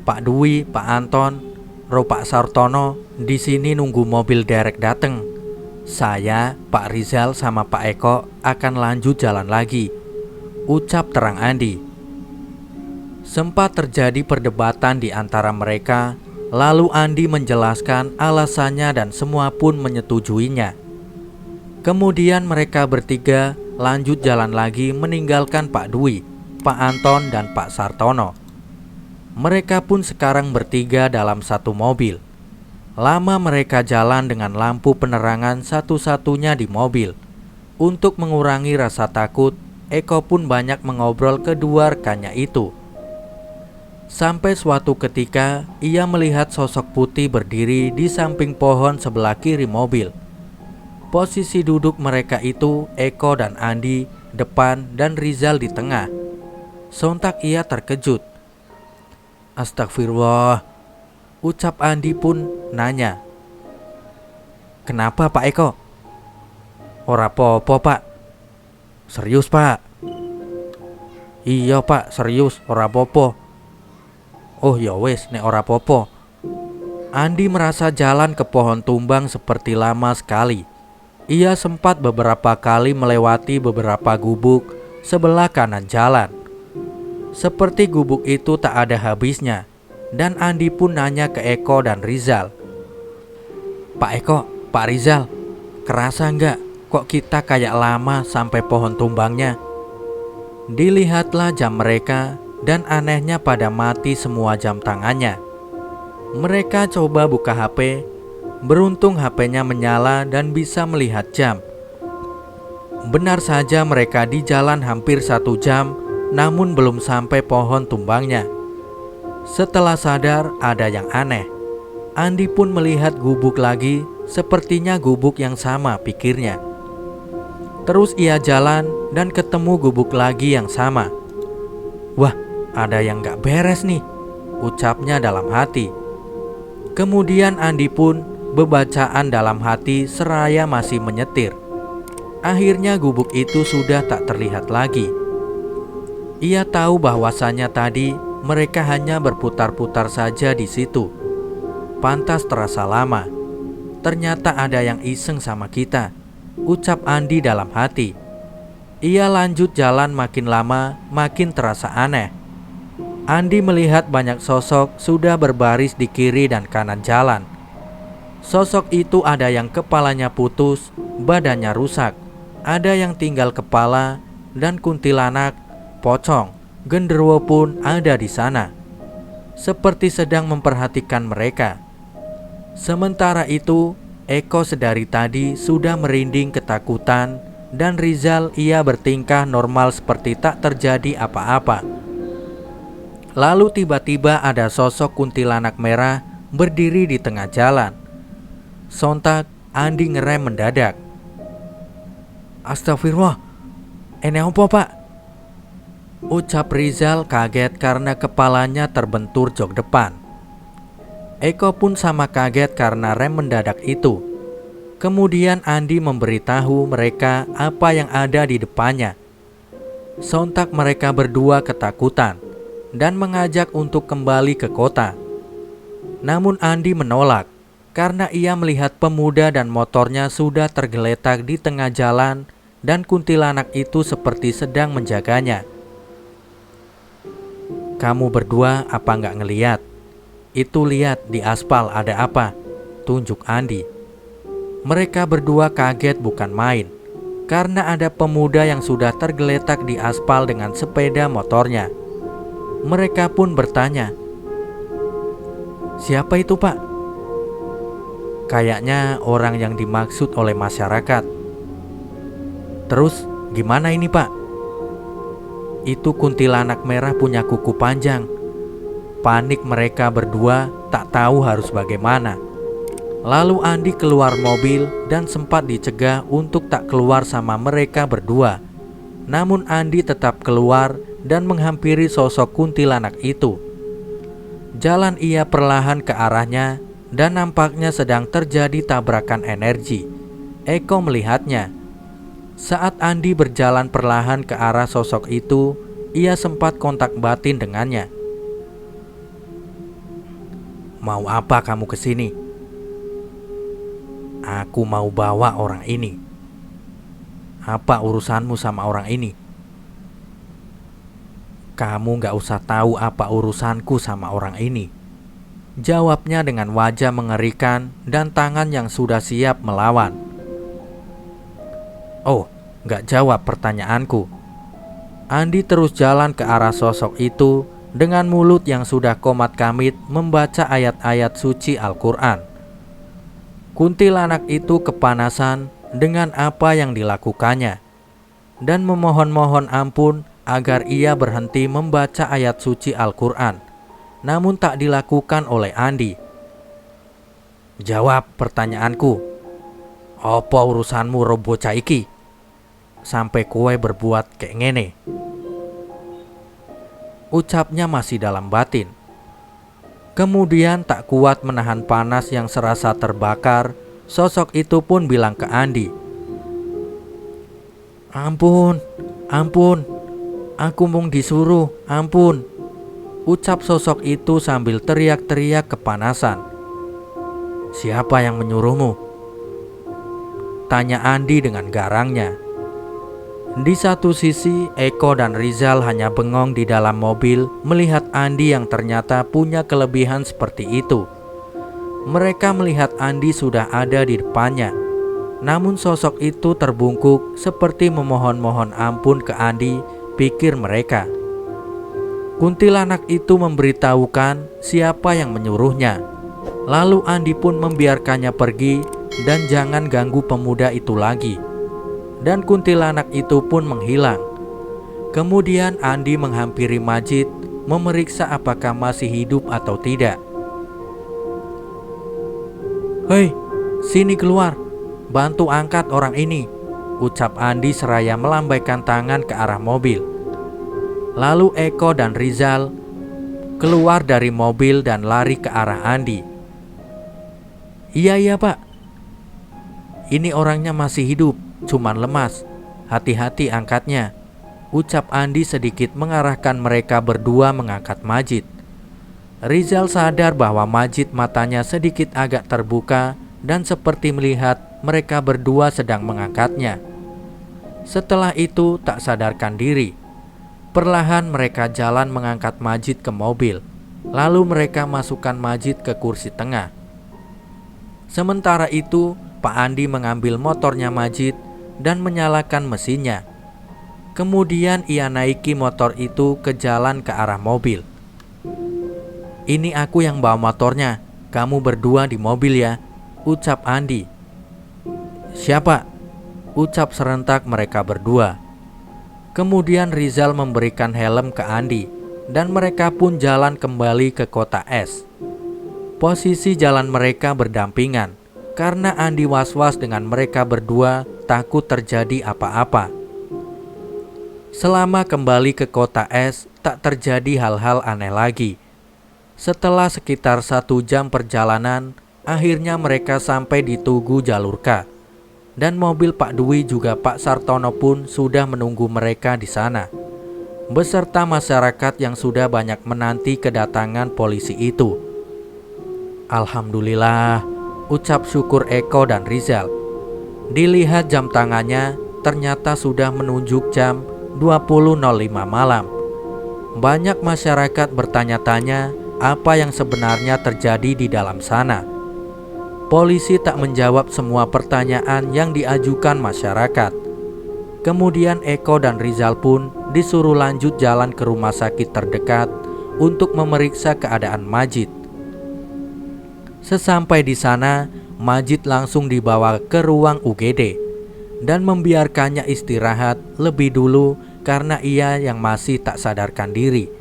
Pak Dwi, Pak Anton, Pak Sartono di sini nunggu mobil derek dateng. Saya, Pak Rizal sama Pak Eko akan lanjut jalan lagi," ucap terang Andi. Sempat terjadi perdebatan di antara mereka. Lalu Andi menjelaskan alasannya dan semua pun menyetujuinya. Kemudian mereka bertiga lanjut jalan lagi meninggalkan Pak Dwi, Pak Anton dan Pak Sartono. Mereka pun sekarang bertiga dalam satu mobil. Lama mereka jalan dengan lampu penerangan satu-satunya di mobil. Untuk mengurangi rasa takut, Eko pun banyak mengobrol kedua rekannya itu. Sampai suatu ketika ia melihat sosok putih berdiri di samping pohon sebelah kiri mobil. Posisi duduk mereka itu Eko dan Andi depan dan Rizal di tengah. Sontak ia terkejut. "Astagfirullah," ucap Andi pun nanya. "Kenapa Pak Eko?" "Ora popo Pak." "Serius Pak?" "Iya Pak, serius, ora popo." "Oh ya wes, nek ora popo." Andi merasa jalan ke pohon tumbang seperti lama sekali. Ia sempat beberapa kali melewati beberapa gubuk sebelah kanan jalan. Seperti gubuk itu tak ada habisnya. Dan Andi pun nanya ke Eko dan Rizal. "Pak Eko, Pak Rizal, kerasa nggak kok kita kayak lama sampai pohon tumbangnya?" Dilihatlah jam mereka. Dan anehnya pada mati semua jam tangannya. Mereka coba buka HP. Beruntung HP-nya menyala dan bisa melihat jam. Benar saja mereka di jalan hampir 1 jam, namun belum sampai pohon tumbangnya. Setelah sadar ada yang aneh. Andi pun melihat gubuk lagi, sepertinya gubuk yang sama pikirnya. Terus ia jalan dan ketemu gubuk lagi yang sama. "Wah, ada yang gak beres nih," ucapnya dalam hati. Kemudian Andi pun bebacaan dalam hati seraya masih menyetir. Akhirnya gubuk itu sudah tak terlihat lagi. Ia tahu bahwasannya tadi mereka hanya berputar-putar saja di situ. Pantas terasa lama. Ternyata ada yang iseng sama kita, ucap Andi dalam hati. Ia lanjut jalan, makin lama makin terasa aneh. Andi melihat banyak sosok sudah berbaris di kiri dan kanan jalan. Sosok itu ada yang kepalanya putus, badannya rusak, ada yang tinggal kepala, dan kuntilanak, pocong, genderuwo pun ada di sana, seperti sedang memperhatikan mereka. Sementara itu, Eko sedari tadi sudah merinding ketakutan, dan Rizal ia bertingkah normal seperti tak terjadi apa-apa. Lalu tiba-tiba ada sosok kuntilanak merah berdiri di tengah jalan. Sontak Andi ngerem mendadak. Astagfirullah, ini apa pak? Ucap Rizal kaget karena kepalanya terbentur jok depan. Eko pun sama kaget karena rem mendadak itu. Kemudian Andi memberitahu mereka apa yang ada di depannya. Sontak mereka berdua ketakutan dan mengajak untuk kembali ke kota. Namun Andi menolak karena ia melihat pemuda dan motornya sudah tergeletak di tengah jalan dan kuntilanak itu seperti sedang menjaganya. Kamu berdua apa nggak ngeliat? Itu lihat di aspal ada apa? Tunjuk Andi. Mereka berdua kaget bukan main karena ada pemuda yang sudah tergeletak di aspal dengan sepeda motornya. Mereka pun bertanya, siapa itu pak? Kayaknya orang yang dimaksud oleh masyarakat. Terus gimana ini pak? Itu kuntilanak merah punya kuku panjang. Panik mereka berdua, tak tahu harus bagaimana. Lalu Andi keluar mobil dan sempat dicegah untuk tak keluar sama mereka berdua. Namun Andi tetap keluar dan menghampiri sosok kuntilanak itu. Jalan ia perlahan ke arahnya dan nampaknya sedang terjadi tabrakan energi. Eko melihatnya. Saat Andi berjalan perlahan ke arah sosok itu, ia sempat kontak batin dengannya. Mau apa kamu kesini? Aku mau bawa orang ini. Apa urusanmu sama orang ini? Kamu gak usah tahu apa urusanku sama orang ini, jawabnya dengan wajah mengerikan dan tangan yang sudah siap melawan. Oh, gak jawab pertanyaanku. Andi terus jalan ke arah sosok itu dengan mulut yang sudah komat kamit membaca ayat-ayat suci Al-Quran. Kuntilanak itu kepanasan dengan apa yang dilakukannya dan memohon-mohon ampun agar ia berhenti membaca ayat suci Al-Quran. Namun tak dilakukan oleh Andi. Jawab pertanyaanku. Apa urusanmu robo caiki? Sampai kowe berbuat kayak ngene. Ucapnya masih dalam batin. Kemudian tak kuat menahan panas yang serasa terbakar, sosok itu pun bilang ke Andi, Ampun, ampun, aku mung disuruh, ampun. Ucap sosok itu sambil teriak-teriak kepanasan. Siapa yang menyuruhmu? Tanya Andi dengan garangnya. Di satu sisi, Eko dan Rizal hanya bengong di dalam mobil melihat Andi yang ternyata punya kelebihan seperti itu. Mereka melihat Andi sudah ada di depannya. Namun sosok itu terbungkuk seperti memohon-mohon ampun ke Andi, pikir mereka. Kuntilanak itu memberitahukan siapa yang menyuruhnya. Lalu Andi pun membiarkannya pergi dan jangan ganggu pemuda itu lagi. Dan kuntilanak itu pun menghilang. Kemudian Andi menghampiri Majid, memeriksa apakah masih hidup atau tidak. Hei, sini keluar, bantu angkat orang ini, ucap Andi seraya melambaikan tangan ke arah mobil. Lalu Eko dan Rizal keluar dari mobil dan lari ke arah Andi. Iya pak, ini orangnya masih hidup, cuman lemas. Hati-hati angkatnya. ucap Andi sedikit mengarahkan mereka berdua mengangkat Majid. Rizal sadar bahwa Majid matanya sedikit agak terbuka dan seperti melihat mereka berdua sedang mengangkatnya. Setelah itu tak sadarkan diri. Perlahan mereka jalan mengangkat Majid ke mobil. Lalu mereka masukkan Majid ke kursi tengah. Sementara itu, Pak Andi mengambil motornya Majid dan menyalakan mesinnya. Kemudian ia naiki motor itu ke jalan ke arah mobil. "Ini aku yang bawa motornya, kamu berdua di mobil ya," ucap Andi. "Siapa?" ucap serentak mereka berdua. Kemudian Rizal memberikan helm ke Andi dan mereka pun jalan kembali ke kota es. Posisi jalan mereka berdampingan karena Andi was-was dengan mereka berdua takut terjadi apa-apa. Selama kembali ke kota es, tak terjadi hal-hal aneh lagi. Setelah sekitar 1 jam perjalanan, akhirnya mereka sampai di Tugu Jalur K. Dan mobil Pak Dwi juga Pak Sartono pun sudah menunggu mereka di sana, beserta masyarakat yang sudah banyak menanti kedatangan polisi itu. "Alhamdulillah," ucap syukur Eko dan Rizal. Dilihat jam tangannya, ternyata sudah menunjuk jam 20.05 malam. Banyak masyarakat bertanya-tanya apa yang sebenarnya terjadi di dalam sana. Polisi tak menjawab semua pertanyaan yang diajukan masyarakat. Kemudian Eko dan Rizal pun disuruh lanjut jalan ke rumah sakit terdekat untuk memeriksa keadaan Majid. Sesampai di sana, Majid langsung dibawa ke ruang UGD dan membiarkannya istirahat lebih dulu karena ia yang masih tak sadarkan diri.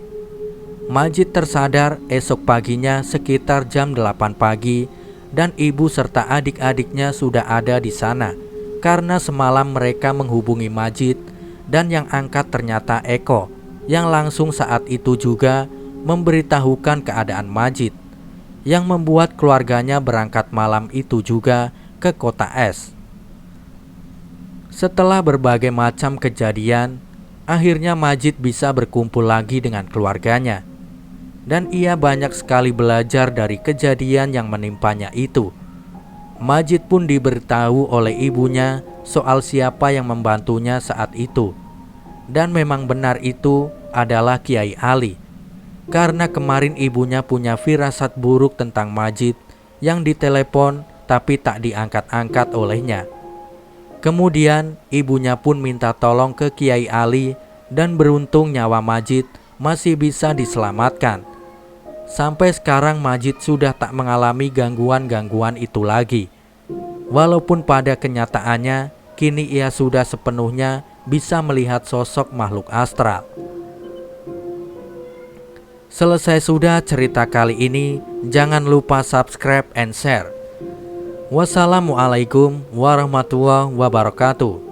Majid tersadar esok paginya sekitar jam 8 pagi dan ibu serta adik-adiknya sudah ada di sana karena semalam mereka menghubungi Majid dan yang angkat ternyata Eko yang langsung saat itu juga memberitahukan keadaan Majid, yang membuat keluarganya berangkat malam itu juga ke kota es. Setelah berbagai macam kejadian, akhirnya Majid bisa berkumpul lagi dengan keluarganya. Dan ia banyak sekali belajar dari kejadian yang menimpanya itu. Majid pun diberitahu oleh ibunya soal siapa yang membantunya saat itu. Dan memang benar itu adalah Kiai Ali. Karena kemarin ibunya punya firasat buruk tentang Majid yang ditelepon tapi tak diangkat-angkat olehnya. Kemudian ibunya pun minta tolong ke Kiai Ali dan beruntung nyawa Majid masih bisa diselamatkan. Sampai sekarang Majid sudah tak mengalami gangguan-gangguan itu lagi. Walaupun pada kenyataannya kini ia sudah sepenuhnya bisa melihat sosok makhluk astral. Selesai sudah cerita kali ini, jangan lupa subscribe and share. Wassalamualaikum warahmatullahi wabarakatuh.